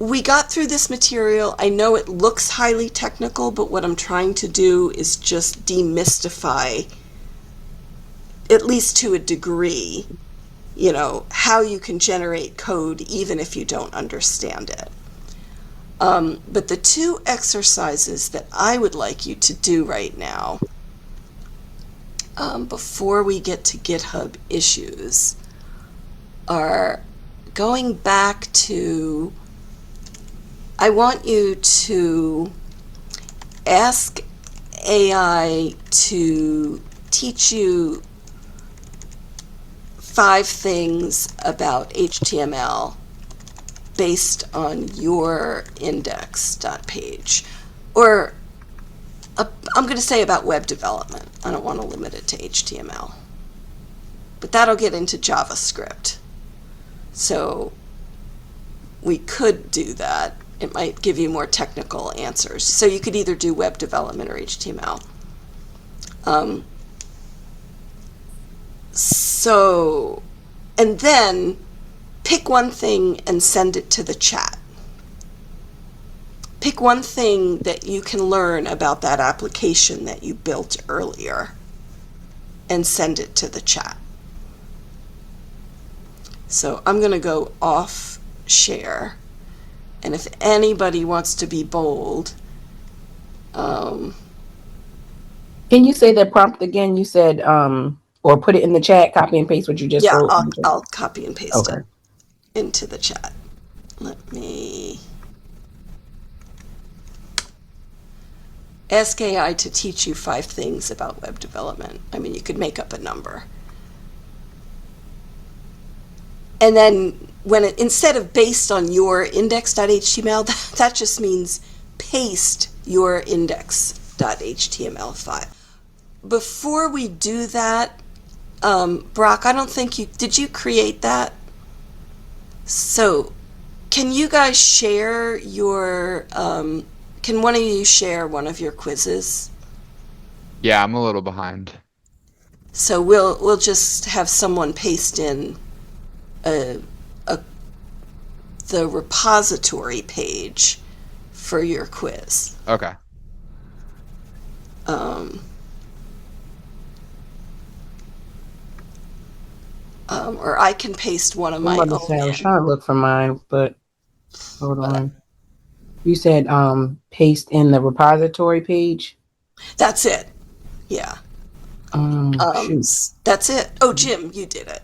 we got through this material. I know it looks highly technical, but what I'm trying to do is just demystify, at least to a degree, how you can generate code even if you don't understand it. But the two exercises that I would like you to do right now, before we get to GitHub issues, are going back to, I want you to ask AI to teach you 5 things about HTML based on your index.page. Or I'm going to say about web development. I don't want to limit it to HTML. But that'll get into JavaScript. So we could do that. It might give you more technical answers. So you could either do web development or HTML. And then pick one thing and send it to the chat. Pick one thing that you can learn about that application that you built earlier and send it to the chat. So I'm going to go off share. And if anybody wants to be bold, can you say that prompt again? You said, or put it in the chat, copy and paste what you just wrote. I'll copy and paste it into the chat. Let me ask AI to teach you 5 things about web development. I mean, you could make up a number. And then instead of based on your index.html, that just means paste your index.html file. Before we do that, Brock, I don't think did you create that? So can you guys share can one of you share one of your quizzes? Yeah, I'm a little behind. So we'll just have someone paste in the repository page for your quiz. Okay. Or I can paste one of my own. I was trying to look for mine, but hold on. You said paste in the repository page? That's it. Yeah. Shoot. That's it. Oh, Jim, you did it.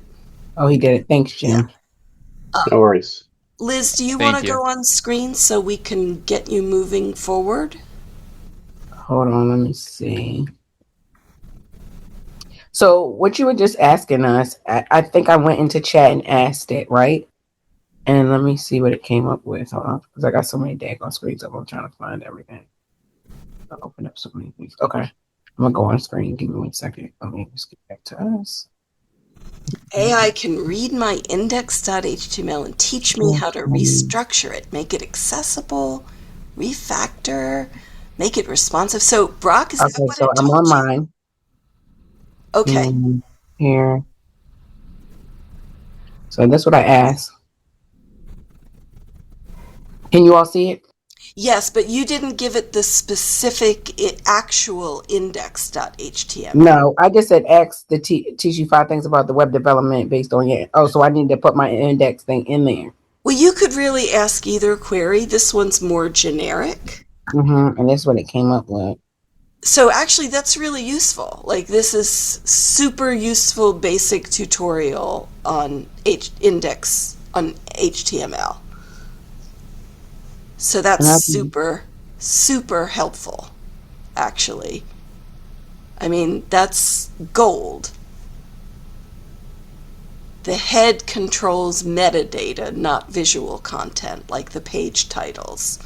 Oh, he did it. Thanks, Jim. Yeah. No worries. Liz, do you want to go on screen so we can get you moving forward? Hold on, let me see. So what you were just asking us, I think I went into chat and asked it, right? And let me see what it came up with. Hold on, because I got so many daggone screens up. I'm trying to find everything. I'll open up so many things. Okay, I'm gonna go on screen. Give me 1 second. Let me just get back to us. AI can read my index.html and teach me how to restructure it, make it accessible, refactor, make it responsive. So, Brock, is that what it told you? I'm on mine. Okay. Here. So that's what I asked. Can you all see it? Yes, but you didn't give it the specific actual index.html. No, I just said X to teach you 5 things about the web development based on your. Oh, so I need to put my index thing in there. Well, you could really ask either query. This one's more generic. And that's what it came up with. So actually, that's really useful. Like, this is super useful basic tutorial on index on HTML. So that's super, super helpful, actually. I mean, that's gold. The head controls metadata, not visual content, like the page titles.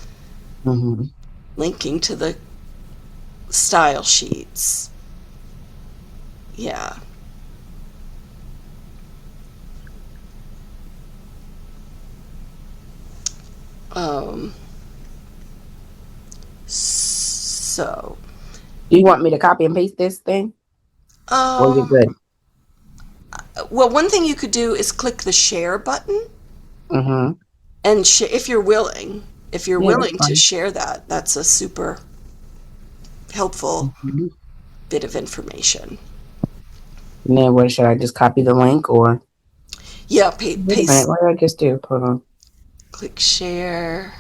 Linking to the style sheets. Yeah. So. Do you want me to copy and paste this thing? Or you're good? Well, one thing you could do is click the share button, Mm-hmm. and if you're willing, Yeah, that's to fine. share that, that's a super helpful Mhm. bit of information. And then what should I just copy the link or Yeah, wait a minute, paste, what did I just do? Hold on. click share.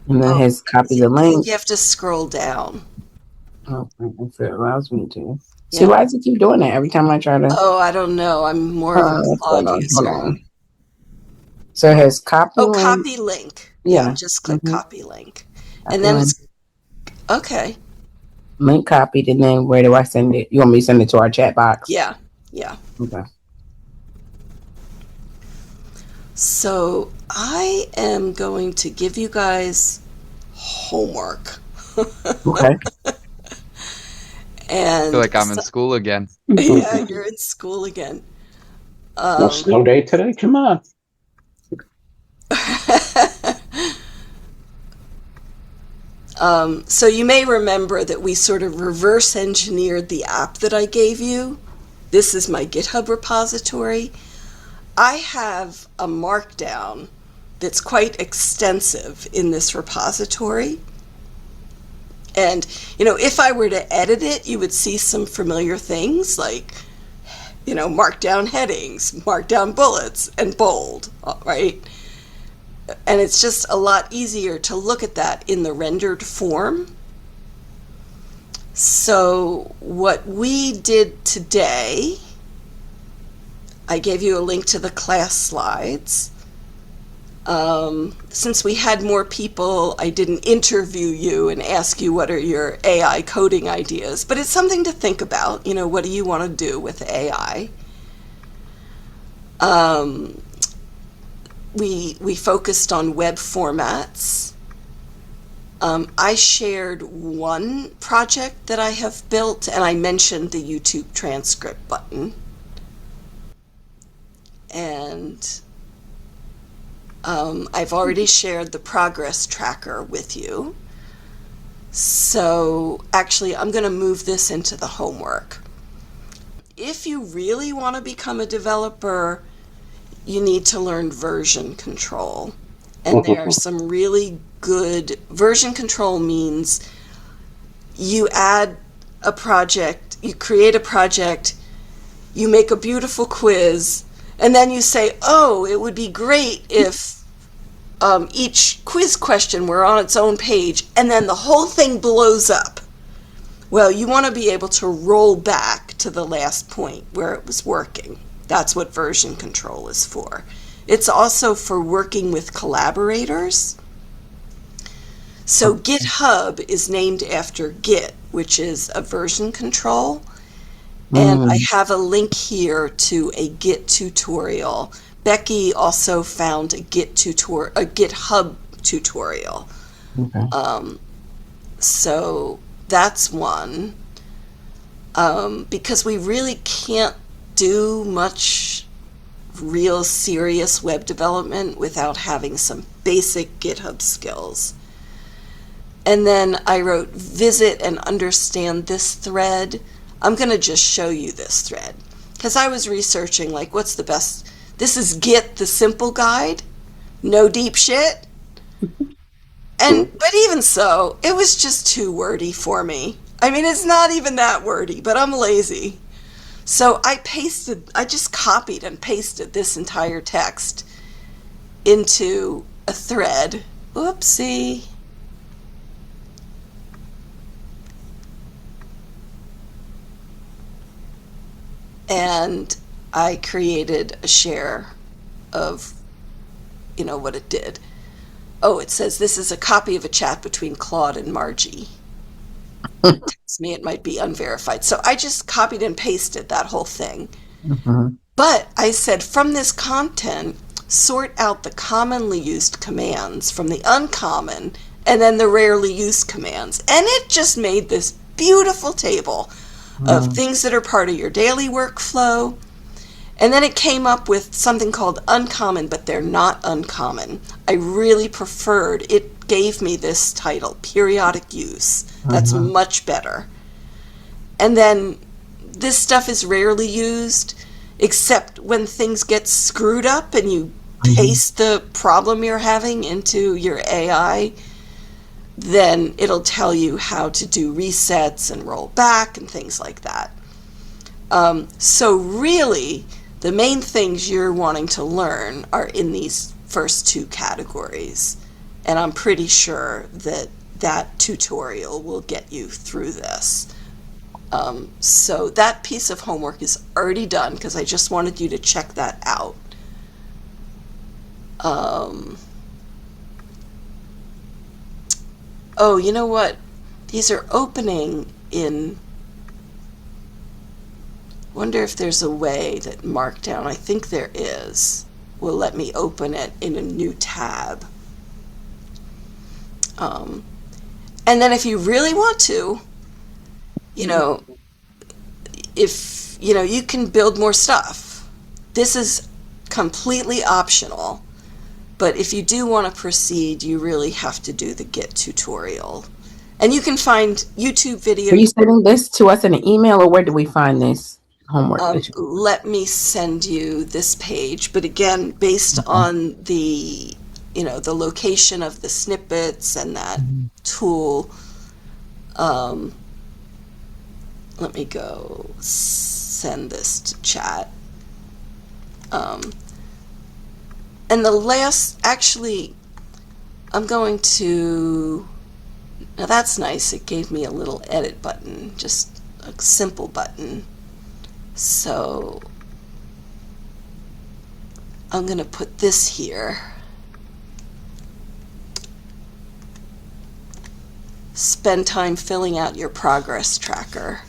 And then Oh, his copy the I think link. you have to scroll down. Oh, if it allows me to. See, Yeah. why does it keep doing that every time I try to Oh, I don't know. I'm more of a what's going Claude on? Hold user. on. So his copy Oh, link, copy link. Yeah, yeah. just click Mm-hmm. copy link. And Copy then link. it's okay. Link copied, and then where do I send it? You want me to send it to our chat box? Yeah, yeah. Okay. So I am going to give you guys homework. Okay. I feel And like I'm in school again. yeah, you're in school again. No snow day today? Come on. So you may remember that we sort of reverse engineered the app that I gave you. This is my GitHub repository. I have a markdown that's quite extensive in this repository. And, if I were to edit it, you would see some familiar things like, mark down headings, mark down bullets, and bold, right? And it's just a lot easier to look at that in the rendered form. So what we did today, I gave you a link to the class slides. Since we had more people, I didn't interview you and ask you what are your AI coding ideas, but it's something to think about. What do you want to do with AI? We focused on web formats. I shared one project that I have built, and I mentioned the YouTube transcript button. And I've already shared the progress tracker with you. So actually, I'm going to move this into the homework. If you really want to become a developer, you need to learn version control. And there are some really good version control means you add a project, you create a project, you make a beautiful quiz, and then you say, oh, it would be great if each quiz question were on its own page, and then the whole thing blows up. Well, you want to be able to roll back to the last point where it was working. That's what version control is for. It's also for working with collaborators. So GitHub is named after Git, which is a version control. And I have a link here to a Git tutorial. Becky also found a GitHub tutorial. Okay. So that's one. Because we really can't do much real serious web development without having some basic GitHub skills. And then I wrote, visit and understand this thread. I'm going to just show you this thread because I was researching what's the best. This is Git, the simple guide, no deep shit. But even so, it was just too wordy for me. I mean, it's not even that wordy, but I'm lazy. So I just copied and pasted this entire text into a thread. Oopsie. And I created a share of, what it did. Oh, it says this is a copy of a chat between Claude and Margie. It tells me it might be unverified. So I just copied and pasted that whole thing. But I said, from this content, sort out the commonly used commands from the uncommon and then the rarely used commands. And it just made this beautiful table of things that are part of your daily workflow. And then it came up with something called uncommon, but they're not uncommon. I really preferred, it gave me this title, periodic use. That's much better. And then this stuff is rarely used. except when things get screwed up and you Mhm. paste the problem you're having into your AI, then it'll tell you how to do resets and roll back and things like that. So really, the main things you're wanting to learn are in these first two categories. And I'm pretty sure that that tutorial will get you through this. So that piece of homework is already done because I just wanted you to check that out. Oh, you know what? These are opening in. Wonder if there's a way that Markdown, I think there is, will let me open it in a new tab. And then if you really want to, you know, if, you know, you can build more stuff. This is completely optional, but if you do want to proceed, you really have to do the Git tutorial. And you can find YouTube videos. Are you sending this to us in an email, or where do we find this homework? Let me send you this page, but again, based on the, you know, the location of the snippets and that tool, let me go send this to chat. And the last, actually, I'm going to, now that's nice. It gave me a little edit button, just a simple button. So I'm going to put this here. Spend time filling out your progress tracker.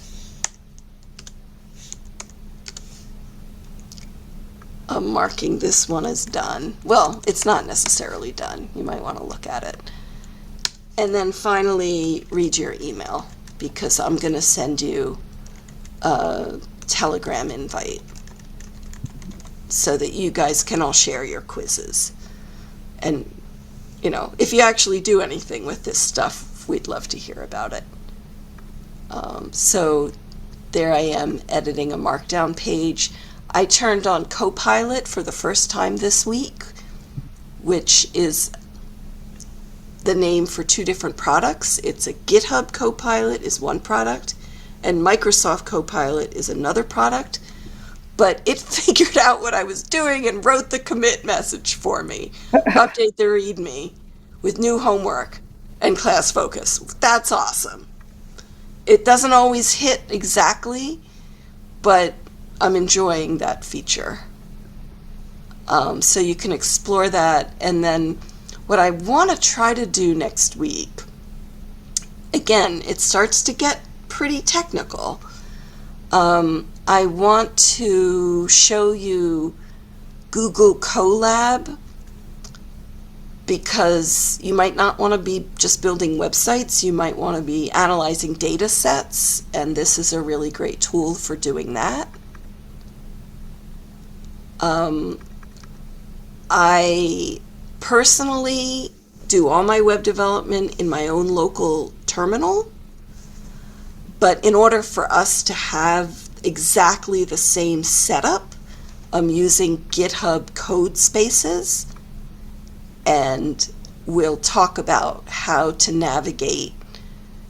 I'm marking this one as done. Well, it's not necessarily done. You might want to look at it. And then finally, read your email, because I'm going to send you a Telegram invite so that you guys can all share your quizzes. And, you know, if you actually do anything with this stuff, we'd love to hear about it. So there I am editing a Markdown page. I turned on Copilot for the first time this week, which is the name for two different products. It's a GitHub Copilot is one product, and Microsoft Copilot is another product. But it figured out what I was doing and wrote the commit message for me. Update the README with new homework and class focus. That's awesome. It doesn't always hit exactly, but I'm enjoying that feature. So you can explore that. And then what I want to try to do next week, again, it starts to get pretty technical. I want to show you Google Colab, because you might not want to be just building websites. You might want to be analyzing data sets, and this is a really great tool for doing that. I personally do all my web development in my own local terminal, but in order for us to have exactly the same setup, I'm using GitHub code spaces, and we'll talk about how to navigate,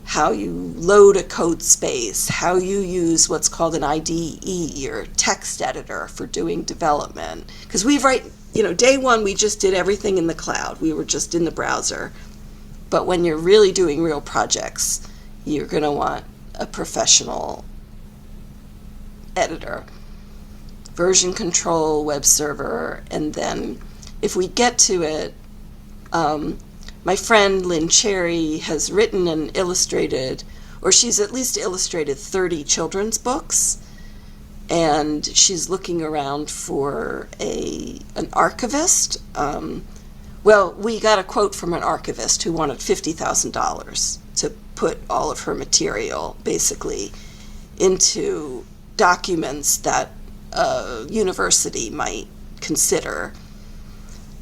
how you load a code space, how you use what's called an IDE or text editor for doing development. Because day one, we just did everything in the cloud. We were just in the browser. But when you're really doing real projects, you're going to want a professional editor. Version control, web server, and then if we get to it, my friend Lynn Cherry has written and illustrated, or she's at least illustrated 30 children's books, and she's looking around for an archivist. Well, we got a quote from an archivist who wanted $50,000 to put all of her material basically into documents that a university might consider.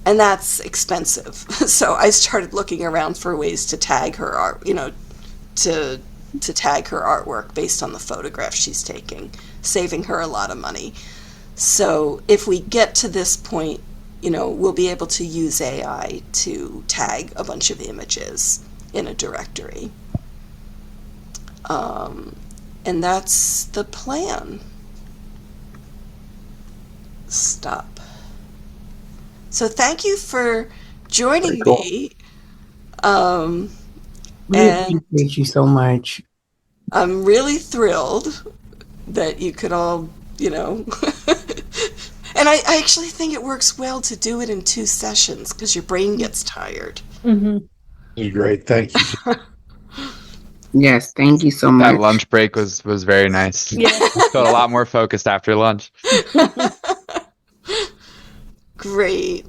And that's expensive. So I started looking around for ways to tag her art, to tag her artwork based on the photographs she's taking, saving her a lot of money. So if we get to this point, we'll be able to use AI to tag a bunch of images in a directory. And that's the plan. Stop. So thank you for joining me. We appreciate you so much. I'm really thrilled that you could all, and I actually think it works well to do it in 2 sessions because your brain gets tired. Mm-hmm. Great. Thank you. Yes, thank you so much. That lunch break was very nice. Yeah. Felt a lot more focused after lunch. Great.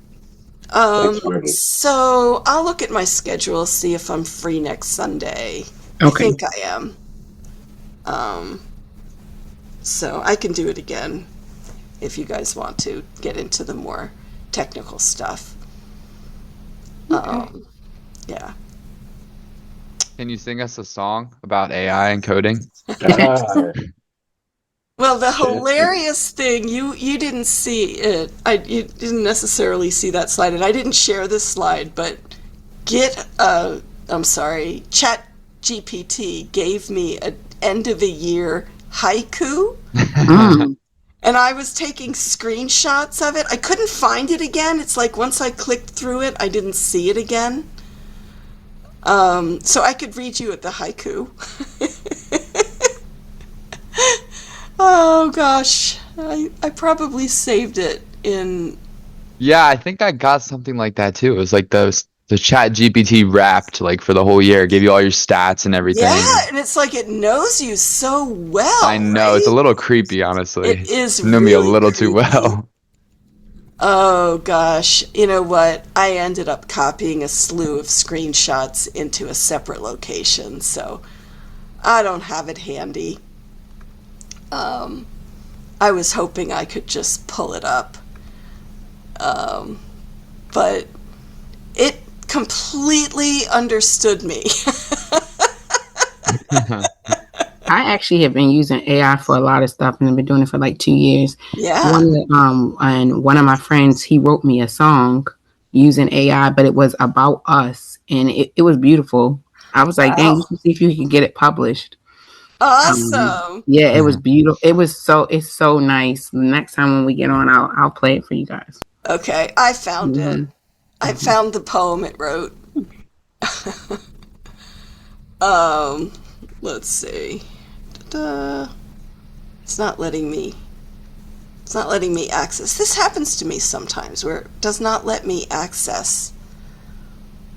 So I'll look at my schedule, see if I'm free next Sunday. Okay. I think I am. So I can do it again if you guys want to get into the more technical stuff. Yeah. Can you sing us a song about AI and coding? Well, the hilarious thing, you didn't see it. You didn't necessarily see that slide, and I didn't share this slide, but ChatGPT gave me an end of the year haiku. And I was taking screenshots of it. I couldn't find it again. It's like once I clicked through it, I didn't see it again. So I could read you the haiku. Oh gosh, I probably saved it in. Yeah, I think I got something like that too. It was like the Chat GPT wrapped like for the whole year, gave you all your stats and everything. Yeah, and it's like it knows you so well. I know, right? It's a little creepy, honestly. It is. It knew me a really little creepy. too well. Oh gosh, you know what? I ended up copying a slew of screenshots into a separate location, so I don't have it handy. I was hoping I could just pull it up, but it completely understood me. I actually have been using AI for a lot of stuff, and I've been doing it for like 2 years. Yeah. And one of my friends, he wrote me a song using AI, but it was about us, and it was beautiful. I was like, dang, you should see if you can get it published. Awesome. Yeah, it was beautiful. It's so nice. Next time when we get on, I'll play it for you guys. Okay, I found it. I found the poem it wrote. Let's see. It's not letting me access. This happens to me sometimes where it does not let me access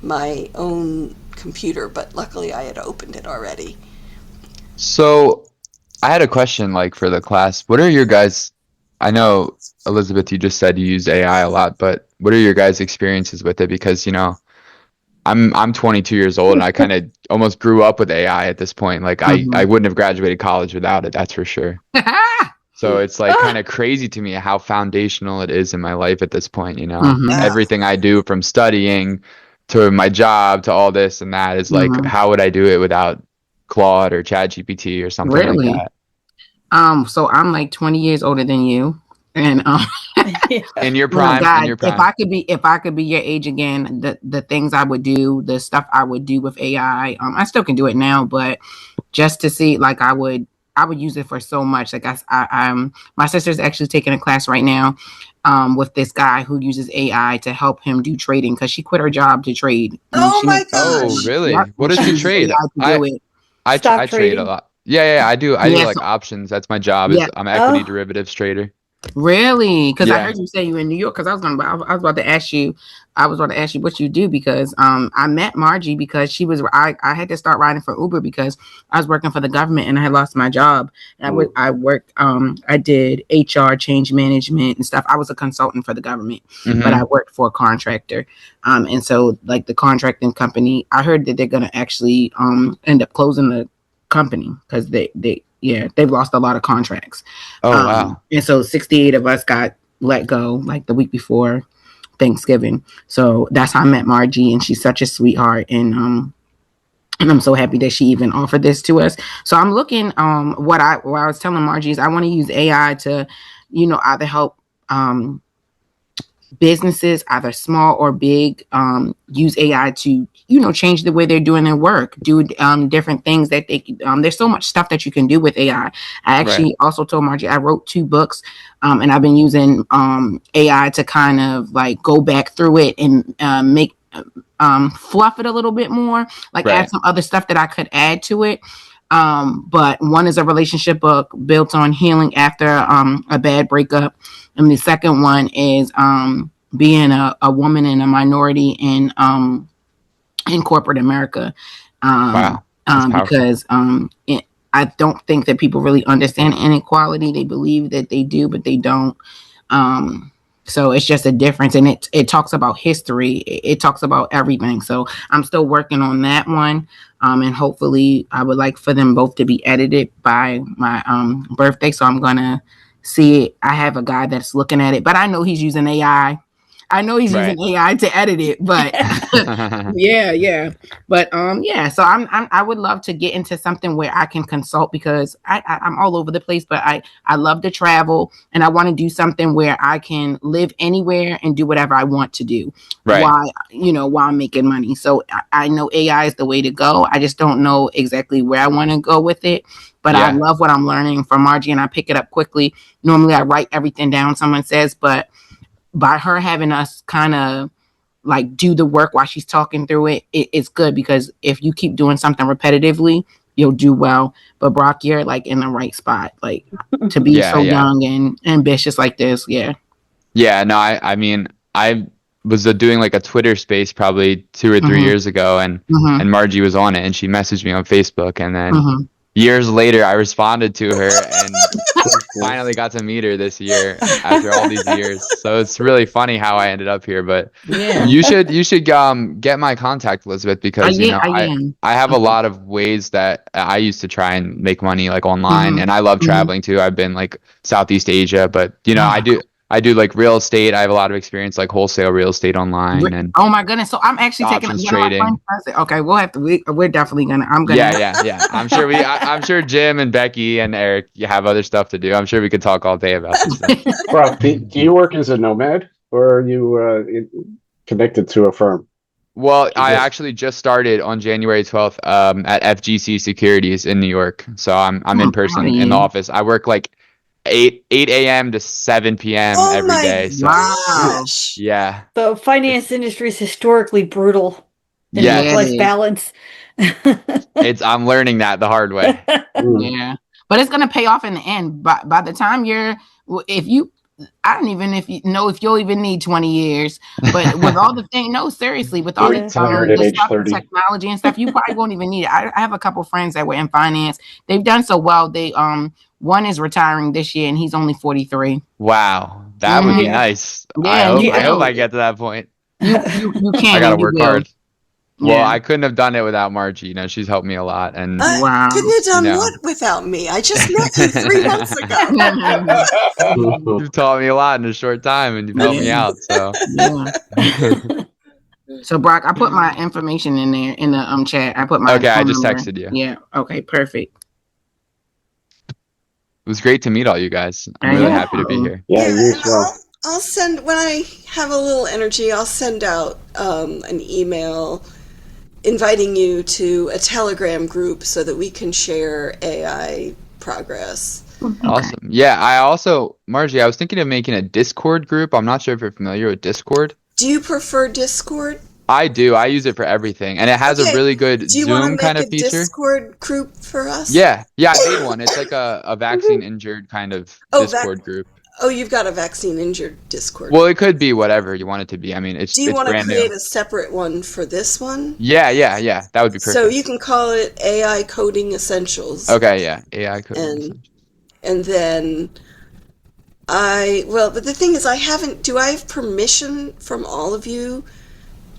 my own computer, but luckily I had opened it already. So I had a question like for the class. What are your guys, I know Elizabeth, you just said you use AI a lot, but what are your guys' experiences with it? Because, I'm 22 years old and I kind of almost grew up with AI at this point. Like I wouldn't have graduated college without it, that's for sure. So it's like kind of crazy to me how foundational it is in my life at this point, Everything I do from studying to my job to all this and that is like, how would I do it without Claude or ChatGPT or something like that? So I'm like 20 years older than you. And in your prime, God, in your prime. if I could be your age again, the things I would do, the stuff I would do with AI, I still can do it now, but just to see, like I would use it for so much. Like my sister's actually taking a class right now with this guy who uses AI to help him do trading because she quit her job to trade. Oh my gosh! Oh really? Yep. What does she trade? I trade a lot. Yeah, I do. I do like options. That's my job. I'm an equity derivatives trader. Really? Because I heard you say you were in New York. Because I was about to ask you what you do because I met Margie because she was I had to start riding for Uber because I was working for the government and I had lost my job. And I worked I did HR change management and stuff. I was a consultant for the government, but I worked for a contractor. And so like the contracting company, I heard that they're gonna actually end up closing the company because they've lost a lot of contracts. Oh wow. And so 68 of us got let go like the week before Thanksgiving. So that's how I met Margie, and she's such a sweetheart. And I'm so happy that she even offered this to us. So I'm looking what I was telling Margie is I want to use AI to either help businesses, either small or big, use AI to, change the way they're doing their work, do different things that they, there's so much stuff that you can do with AI. I actually also told Margie I wrote 2 books, and I've been using AI to kind of like go back through it and make fluff it a little bit more, like add some other stuff that I could add to it. But one is a relationship book built on healing after a bad breakup, and the second one is being a woman and a minority in corporate America. Wow. Because I don't think that people really understand inequality. They believe that they do, but they don't. So it's just a difference, and it talks about history. It talks about everything. So I'm still working on that one, and hopefully I would like for them both to be edited by my birthday. So I'm gonna see it. I have a guy that's looking at it, but I know he's using AI. I know he's using AI to edit it, but yeah. But yeah. So I would love to get into something where I can consult, because I'm all over the place, but I love to travel, and I want to do something where I can live anywhere and do whatever I want to do while I'm making money. So I know AI is the way to go. I just don't know exactly where I want to go with it. But I love what I'm learning from Margie, and I pick it up quickly. Normally I write everything down, someone says, but by her having us kind of like do the work while she's talking through it, it's good, because if you keep doing something repetitively, you'll do well. But Brock, you're like in the right spot, like to be so young and ambitious like this. Yeah. No, I mean, I was doing like a Twitter space probably 2 or 3 years ago, and Margie was on it, and she messaged me on Facebook, and then years later I responded to her and finally got to meet her this year after all these years. So it's really funny how I ended up here. But you should get my contact, Elizabeth, because I have a lot of ways that I used to try and make money like online, and I love traveling too. I've been like Southeast Asia, but I do like real estate. I have a lot of experience like wholesale real estate online, and oh my goodness! So I'm actually taking trading. Okay, we'll have to. We're definitely gonna. I'm gonna. Yeah. I'm sure I'm sure Jim and Becky and Eric, you have other stuff to do. I'm sure we could talk all day about this stuff. Brock, do you work as a nomad, or are you connected to a firm? Well, I actually just started on January 12th at FGC Securities in New York. So I'm in person in the office. I work like 8 a.m. to 7 p.m. every day. So yeah. The finance industry is historically brutal in work-life balance. I'm learning that the hard way. Yeah. But it's gonna pay off in the end. By the time I don't even if you'll even need 20 years, but with all the things, no, seriously, with all the stuff, technology and stuff, you probably won't even need it. I have a couple friends that were in finance. They've done so well. They one is retiring this year, and he's only 43. Wow, that would be nice. Yeah, I hope I get to that point. You can't. I gotta work hard. Well, I couldn't have done it without Margie. She's helped me a lot. And couldn't have done what without me? I just met you 3 months ago. You've taught me a lot in a short time, and you've helped me out. So, So Brock, I put my information in there in the chat. I put my I just texted you. Yeah. Okay. Perfect. It was great to meet all you guys. I'm really happy to be here. Yeah, you as well. I'll send, when I have a little energy, I'll send out an email inviting you to a Telegram group so that we can share AI progress. Awesome. Yeah, Margie, I was thinking of making a Discord group. I'm not sure if you're familiar with Discord. Do you prefer Discord? I do. I use it for everything, and it has a really good Zoom kind of feature. Do you want to make a Discord group for us? Yeah, I made one. It's like a vaccine injured kind of Discord group. Oh, you've got a vaccine injured Discord. Well, it could be whatever you want it to be. I mean, Do you want to create a separate one for this one? Yeah. That would be perfect. So you can call it AI Coding Essentials. Okay, yeah. AI Coding Essentials. And then but the thing is, do I have permission from all of you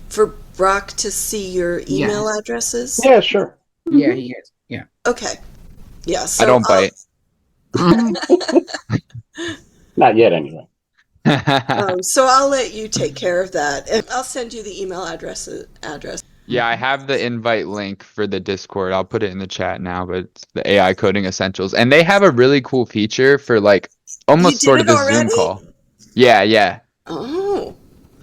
for Brock to see your email addresses? Yeah, sure. Yeah, he is. Yeah. Okay. Yeah. So I don't bite. Not yet, anyway. So I'll let you take care of that, and I'll send you the email address. Yeah, I have the invite link for the Discord. I'll put it in the chat now, but it's the AI Coding Essentials. And they have a really cool feature for like almost did sort of it a Zoom already? call. Yeah. Oh.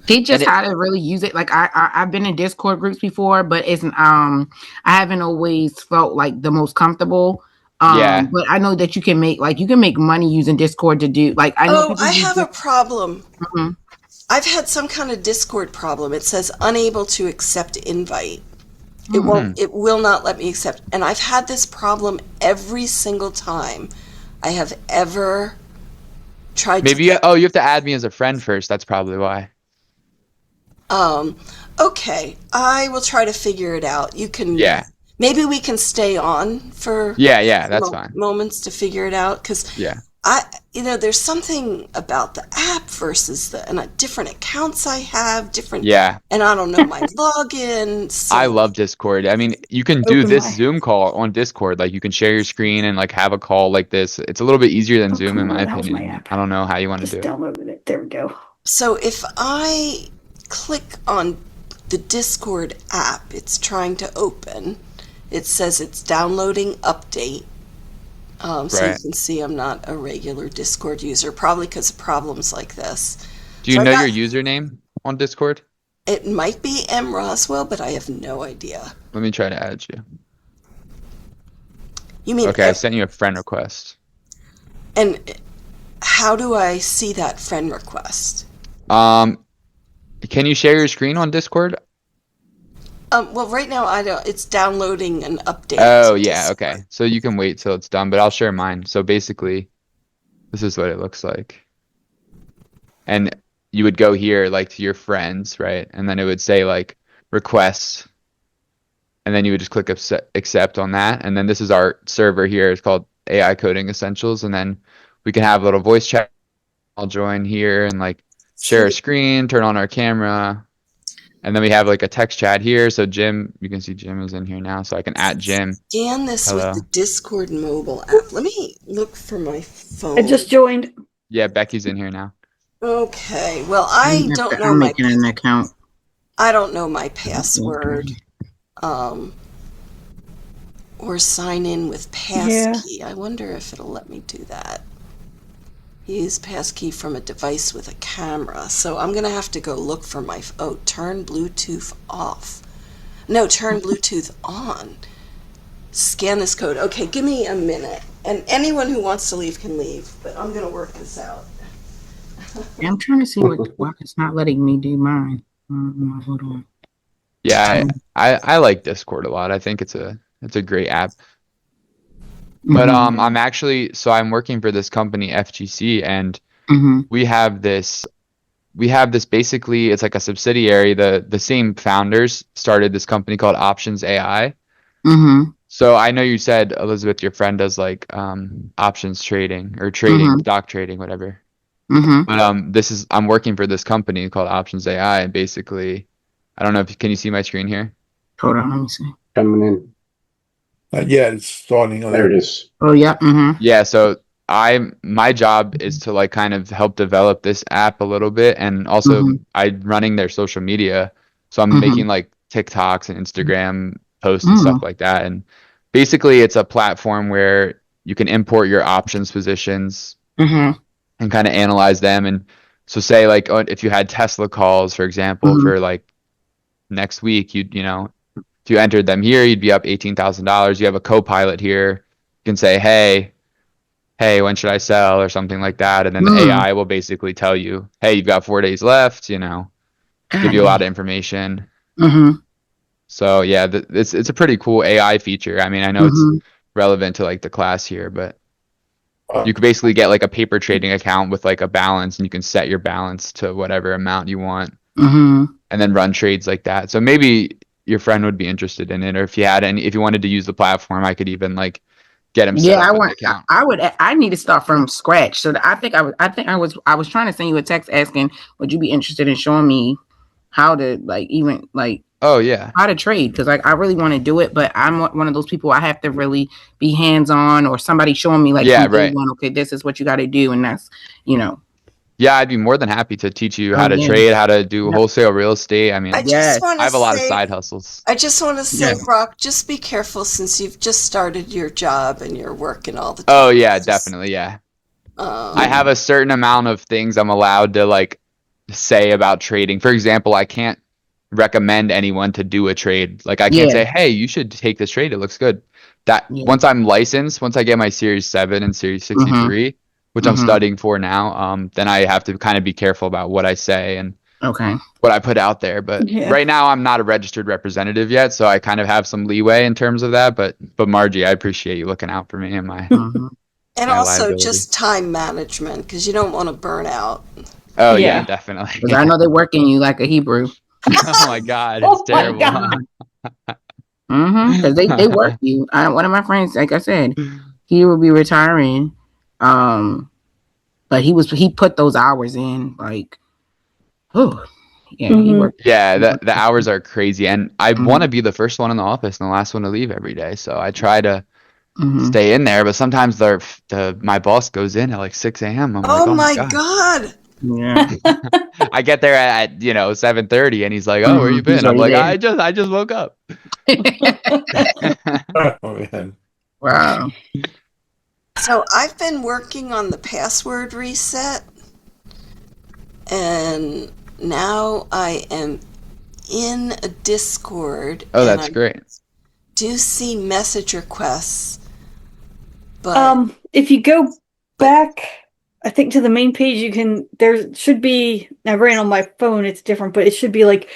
Teach And us how to really use it. Like I've been in Discord groups before, but it's I haven't always felt like the most comfortable. yeah. But I know that you can make money using Discord to do like I know Oh, people I use have a problem. Mhm. I've had some kind of Discord problem. It says unable to accept invite. It Hmm. won't, it will not let me accept. And I've had this problem every single time I have ever tried to Maybe get. you have to add me as a friend first. That's probably why. Um, okay, I will try to figure it out. Yeah. Maybe we can stay on for Yeah, that's fine. moments to figure it out because Yeah. there's something about the app versus and different accounts I have, different, Yeah. and I don't know my login. I So, love Discord. I mean, you can do Open this my. Zoom call on Discord. Like you can share your screen and like have a call like this. It's a little bit easier than Oh, Zoom come in on, my where the hell's my opinion. app? I don't know how you want to do Just it. downloaded it. There we go. so if I click on the Discord app, it's trying to open. It says it's downloading update. So you Right. can see I'm not a regular Discord user, probably because of problems like this. Do you So I know got, your username on Discord? it might be M. Roswell, but I have no idea. Let me try to add you. You mean, Okay, I sent you a friend request. and how do I see that friend request? Um, can you share your screen on Discord? Well, right now I don't. It's downloading an update Oh, to yeah, Discord. okay. So you can wait till it's done, but I'll share mine. So basically, this is what it looks like. And you would go here like to your friends, right? And then it would say like requests, and then you would just click accept on that. And then this is our server here. It's called AI Coding Essentials. And then we can have a little voice chat. I'll join here and like share a See, screen, turn on our camera. And then we have like a text chat here. So Jim, you can see Jim is in here now. So I can at Jim. scan this with the Hello. Discord mobile app. Let me look for my I phone. just joined. Yeah, Becky's in here now. Okay. Well, I don't know I'm making an account. I don't know my password. Or sign in with Yeah. passkey. I wonder if it'll let me do that. Use passkey from a device with a camera. So I'm going to have to go look for turn Bluetooth off. No, turn Bluetooth on. Scan this code. Okay, give me a minute. And anyone who wants to leave can leave, but I'm going to work this out. Yeah, I'm trying to see why it's not letting me do mine. Hold on. Yeah, I like Discord a lot. I think it's a great app. But Mhm. I'm working for this company FGC, and Mhm. we have this basically, it's like a subsidiary. The same founders started this company called Options AI. Mhm. So I know you said, Elizabeth, your friend does like options trading or Mhm. stock trading, whatever. Mhm. But I'm working for this company called Options AI, and basically, I don't know if can you see my screen here? Hold on, let me see. Coming in. Yeah, it's starting on There there. it is. Oh yeah. Mhm. Yeah, so my job is to like kind of help develop this app a little bit, and also Mhm. I'm running their social media. So I'm making Mhm. like TikToks and Instagram posts and stuff Mhm. like that. And basically it's a platform where you can import your options positions Mhm. and kind of analyze them. And so say like if you had Tesla calls, for example, Mhm. for like next week, if you entered them here, you'd be up $18,000. You have a co-pilot here. You can say, hey, when should I sell or something like that. And then the Mhm. AI will basically tell you, hey, you've got 4 days left, give God you a lot dang. of information. Mhm. So yeah, it's a pretty cool AI feature. I mean, I know it's Mhm. relevant to like the class here, but Uh, you could basically get like a paper trading account with like a balance, and you can set your balance to whatever amount you want Mhm. and then run trades like that. So maybe your friend would be interested in it, or if you wanted to use the platform, I could even like get him set Yeah, up with an account. I need to start from scratch. So I was trying to send you a text asking, would you be interested in showing me how to like even like Oh yeah. how to trade? Because like I really want to do it, but I'm one of those people I have to really be hands on or somebody showing me like Yeah, from day right. one. Okay, this is what you got to do, and that's you know. Yeah, I'd be more than happy to teach you Oh how to yeah. trade, how to do Yep. wholesale real estate. I I mean, just Yes. want I to have a lot of say, side hustles. Yes. Brock, just be careful since you've just started your job and you're working all the Oh time. yeah, Just definitely. Yeah. I have a certain amount of things I'm allowed to like say about trading. For example, I can't recommend anyone to do a trade. Like I can't Yeah. say, "Hey, you should take this trade. It looks good." That Yeah. once I'm licensed, once I get my Series 7 and Series 63, which I'm studying for now, then I have to kind of be careful about what I say and Okay. what I put out there. But Yeah. right now I'm not a registered representative yet, so I kind of have some leeway in terms of that. But Margie, I appreciate you looking out for me and my And my also liability. just time management, because you don't want to burn out. Oh yeah, Yeah. definitely. Because I know they're working you like a Hebrew. Oh my God, it's Oh my terrible. God. Because they work you. One of my friends, like I said, he will be retiring, but he put those hours in. Like, oh, yeah, he Mhm. worked. Yeah, He worked. the hours are crazy, and I want to be the first one in the office and the last one to leave every day. So I try to stay in there, but sometimes my boss goes in at like 6 a.m. I'm like, Oh oh my my God. God. Yeah. I get there at 7:30, and he's like, oh, where you He's been? I'm already like, there. I just woke up. Oh, man. Wow. So I've been working on the password reset, and now I am in a Discord, Oh, and that's I great. do see message requests, but If you go back, I think to the main page, there should be, I ran on my phone, it's different, but it should be like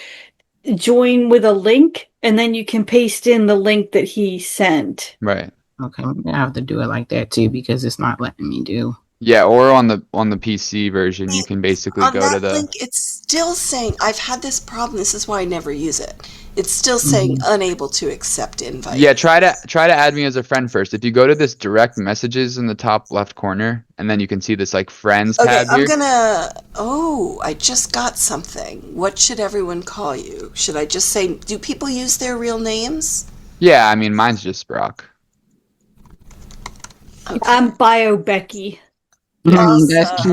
join with a link, and then you can paste in the link that he sent. Right. Okay, I have to do it like that too because it's not letting me do. Yeah, or on the PC version, you can basically on go to that the. link, it's still saying, I've had this problem, this is why I never use it. It's still saying unable to accept invite. Yeah, try to add me as a friend first. If you go to this direct messages in the top left corner, and then you can see this like friends Okay, tab here. I just got something. What should everyone call you? Should I just say, do people use their real names? Yeah, I mean mine's just Brock. Okay. I'm Bio Becky. That's Awesome.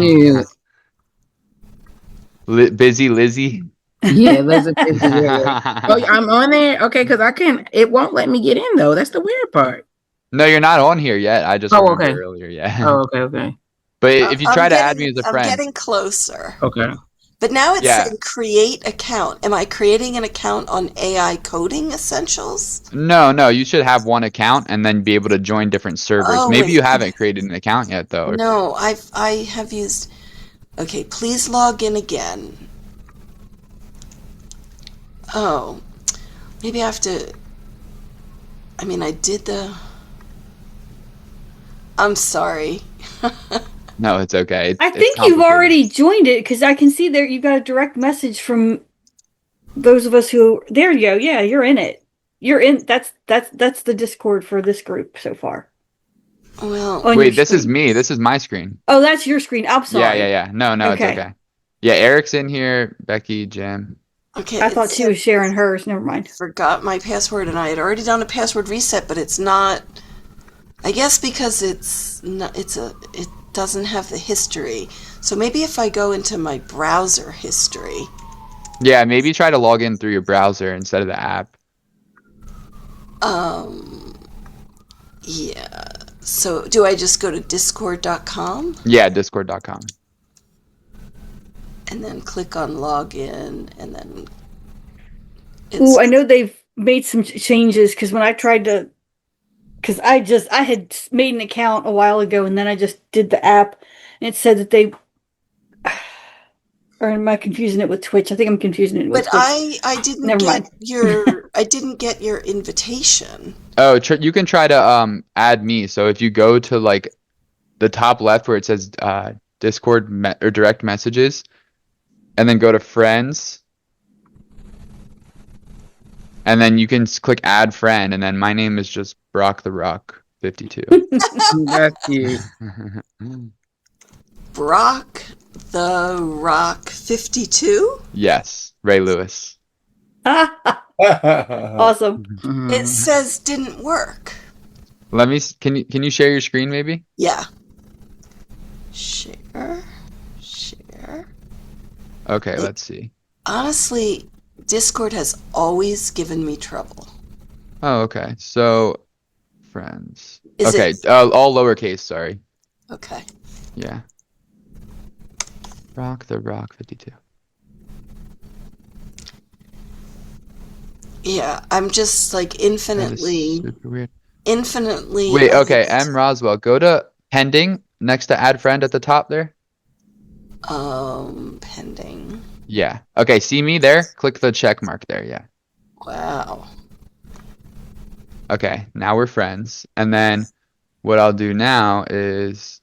cute. Busy Lizzie. Yeah, let's Oh, I'm on there. Okay, because I can't. It won't let me get in though. That's the weird part. No, you're not on here yet. I just Oh, remembered okay. earlier. Yeah. Oh, okay. But if you try to add me as a I'm friend, getting closer. Okay. But now it's yeah. saying create account. Am I creating an account on AI Coding Essentials? No, you should have one account and then be able to join different servers. Oh, Maybe wait. you haven't created an account yet though. No, I have used. Okay, please log in again. Oh, maybe I have to. I mean, I did the. I'm sorry. No, it's okay. I It's think you've complicated. already joined it because I can see there you got a direct message from those of us who. There you go. Yeah, you're in it. You're in. That's the Discord for this group so far. Well, Wait, this is me. This is my screen. Oh, that's your screen. I'm sorry. Yeah. No, it's okay. Yeah, Eric's in here. Becky, Jim. okay. I thought she was sharing hers. Never mind. Forgot my password, and I had already done a password reset, but it's not. I guess because it's not. It doesn't have the history. So maybe if I go into my browser history. Yeah, maybe try to log in through your browser instead of the app. Yeah. So do I just go to discord.com? Yeah, discord.com. And then click on login, and then. Ooh, I know they've made some changes because when I tried to. Because I had made an account a while ago and then I just did the app and it said that they. Or am I confusing it with Twitch? I think I'm confusing it with But Twitch. I didn't Never get mind. I didn't get your invitation. Oh, you can try to add me. So if you go to like the top left where it says Discord or direct messages, and then go to friends, and then you can click add friend, and then my name is just Brock the Rock 52. That's cute. Brock the Rock 52? Yes, Ray Lewis. Awesome. It says didn't work. Let me. Can you share your screen maybe? Yeah. Share. Okay, let's see. Honestly, Discord has always given me trouble. Oh, okay. So, friends. Is Okay, it- all lowercase. Sorry. Okay. Yeah. Rock the Rock 52. Yeah, I'm just like That is infinitely, super weird. infinitely Wait, okay, amazed. M. Roswell, go to pending next to add friend at the top there. Pending. Yeah. Okay, see me there? Click the check mark there, yeah. Wow. Okay, now we're friends. And then what I'll do now is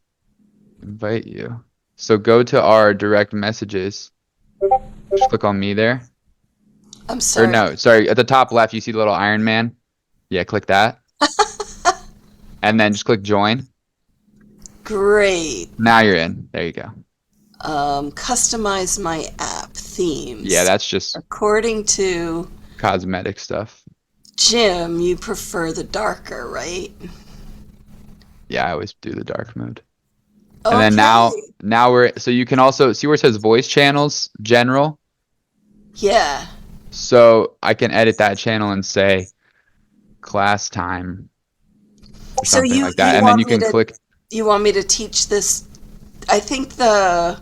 invite you. So go to our direct messages. Just click on me there. I'm Or sorry. no, sorry, at the top left, you see the little Iron Man? Yeah, click that. And then just click join. Great. Now you're in. There you go. Customize my app themes. Yeah, that's just According to cosmetic stuff. Jim, you prefer the darker, right? Yeah, I always do the dark mode. Okay. And then now we're, so you can also see where it says voice channels, general. Yeah. So I can edit that channel and say class time or So something you like that. you And then want you me can to click, you want me to teach this? I think the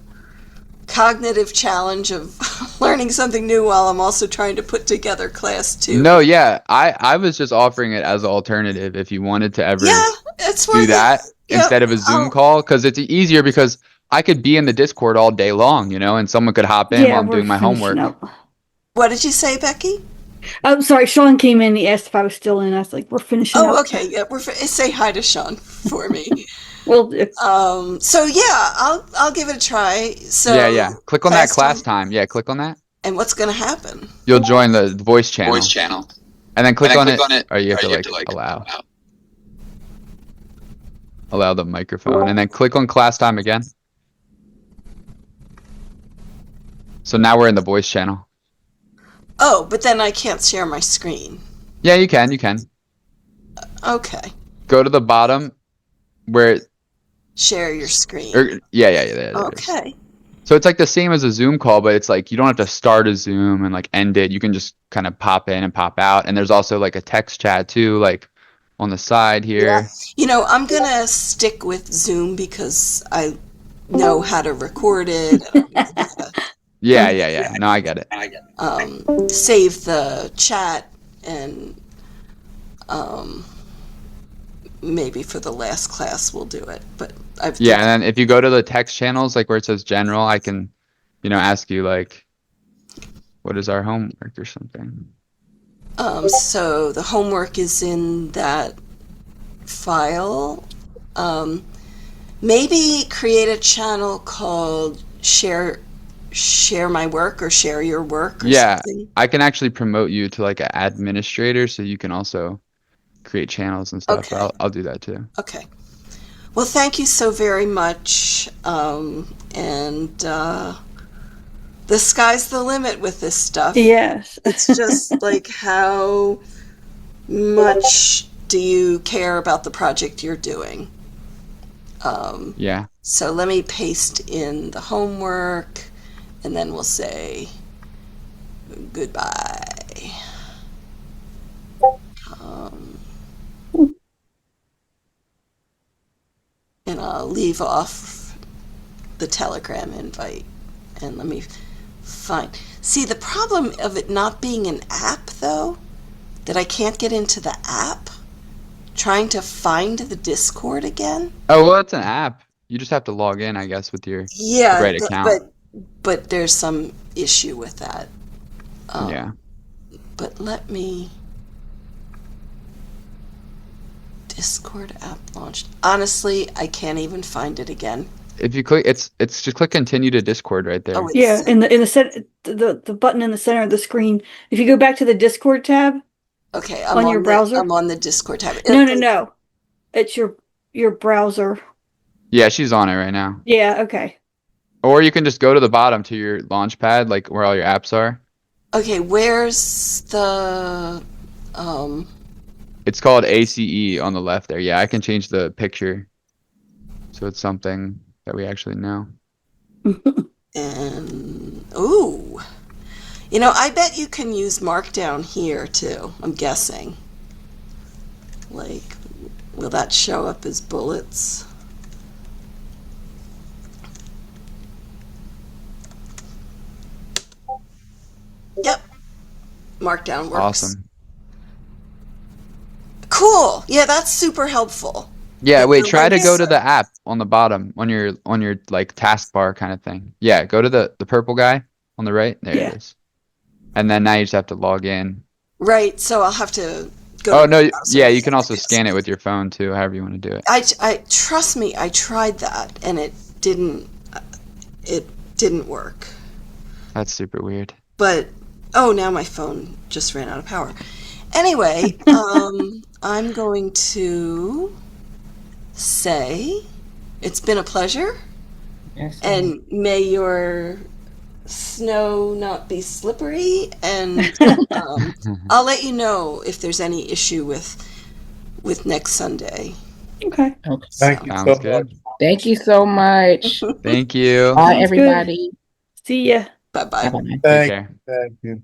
cognitive challenge of learning something new while I'm also trying to put together class 2. no, yeah, I was just offering it as an alternative if you wanted to ever Yeah, it's do worth it. that Yep. instead of a Zoom I'll, call, because it's easier because I could be in the Discord all day long, you know, and someone could hop in Yeah, while I'm we're doing my finishing homework. up. what did you say, Becky? Oh, sorry, Sean came in. He asked if I was still in. I was like, we're finishing Oh, up. okay. Yeah, say hi to Sean for me. Will do. So yeah, I'll give it a try. Yeah, So yeah. Click on that class time. Yeah, click on that. and what's going to happen? You'll join the voice channel. And then click on it. Or you have to like allow. Allow the microphone. And then click on class time again. So now we're in the voice channel. Oh, but then I can't share my screen. Yeah, you can. You can. Okay. Go to the bottom where Share your screen. yeah, there it is. Okay. So it's like the same as a Zoom call, but it's like you don't have to start a Zoom and like end it. You can just kind of pop in and pop out. And there's also like a text chat too, like on the side here. You know, I'm going to stick with Zoom because I know how to record it. Yeah. No, I get it. Save the chat and maybe for the last class we'll do it. But Yeah, and then if you go to the text channels, like where it says general, I can, ask you like, what is our homework or something. So the homework is in that file. Maybe create a channel called share my work or share your work or something. I can actually promote you to like an administrator, so you can also create channels and stuff. Okay. So I'll do that too. Okay. Well, thank you so very much. The sky's the limit with this stuff. Yes. It's just like, how much do you care about the project you're doing? Yeah. So let me paste in the homework, and then we'll say goodbye. And I'll leave off the Telegram invite. And let me find. See, the problem of it not being an app, though, that I can't get into the app, trying to find the Discord again. Oh, well, it's an app. You just have to log in, I guess, with your right account. But there's some issue with that. Yeah. But let me... Discord app launched. Honestly, I can't even find it again. If you click, it's just click continue to Discord right there. Oh, Yeah, in the button in the center of the screen. If you go back to the Discord tab, okay, on your browser. I'm on the Discord tab. No. It's your browser. Yeah, she's on it right now. Yeah, okay. Or you can just go to the bottom to your launch pad, like where all your apps are. Okay, where's the It's called ACE on the left there. Yeah, I can change the picture so it's something that we actually know. And ooh. You know, I bet you can use Markdown here too, I'm guessing. Like, will that show up as bullets? Yep. Markdown works. Awesome. Cool. Yeah, that's super helpful. Yeah, wait, The try to go to links. the app on the bottom on your like taskbar kind of thing. Yeah, go to the purple guy on the right. There Yeah. it is. And then now you just have to log in. Right, so I'll have to go Oh to my no, browser yeah, and you can also fix scan it it. with your phone too, however you want to do it. I trust me, I tried that and it didn't work. That's super weird. But oh, now my phone just ran out of power. Anyway, I'm going to say it's been a pleasure, Yes. and may your snow not be slippery, and I'll let you know if there's any issue with next Sunday. Okay. Okay. Thank you Sounds so good. much. Thank you so much. Thank you. Bye, Sounds good. everybody. See ya. Bye bye. Bye-bye. Take Thank care. Thank you.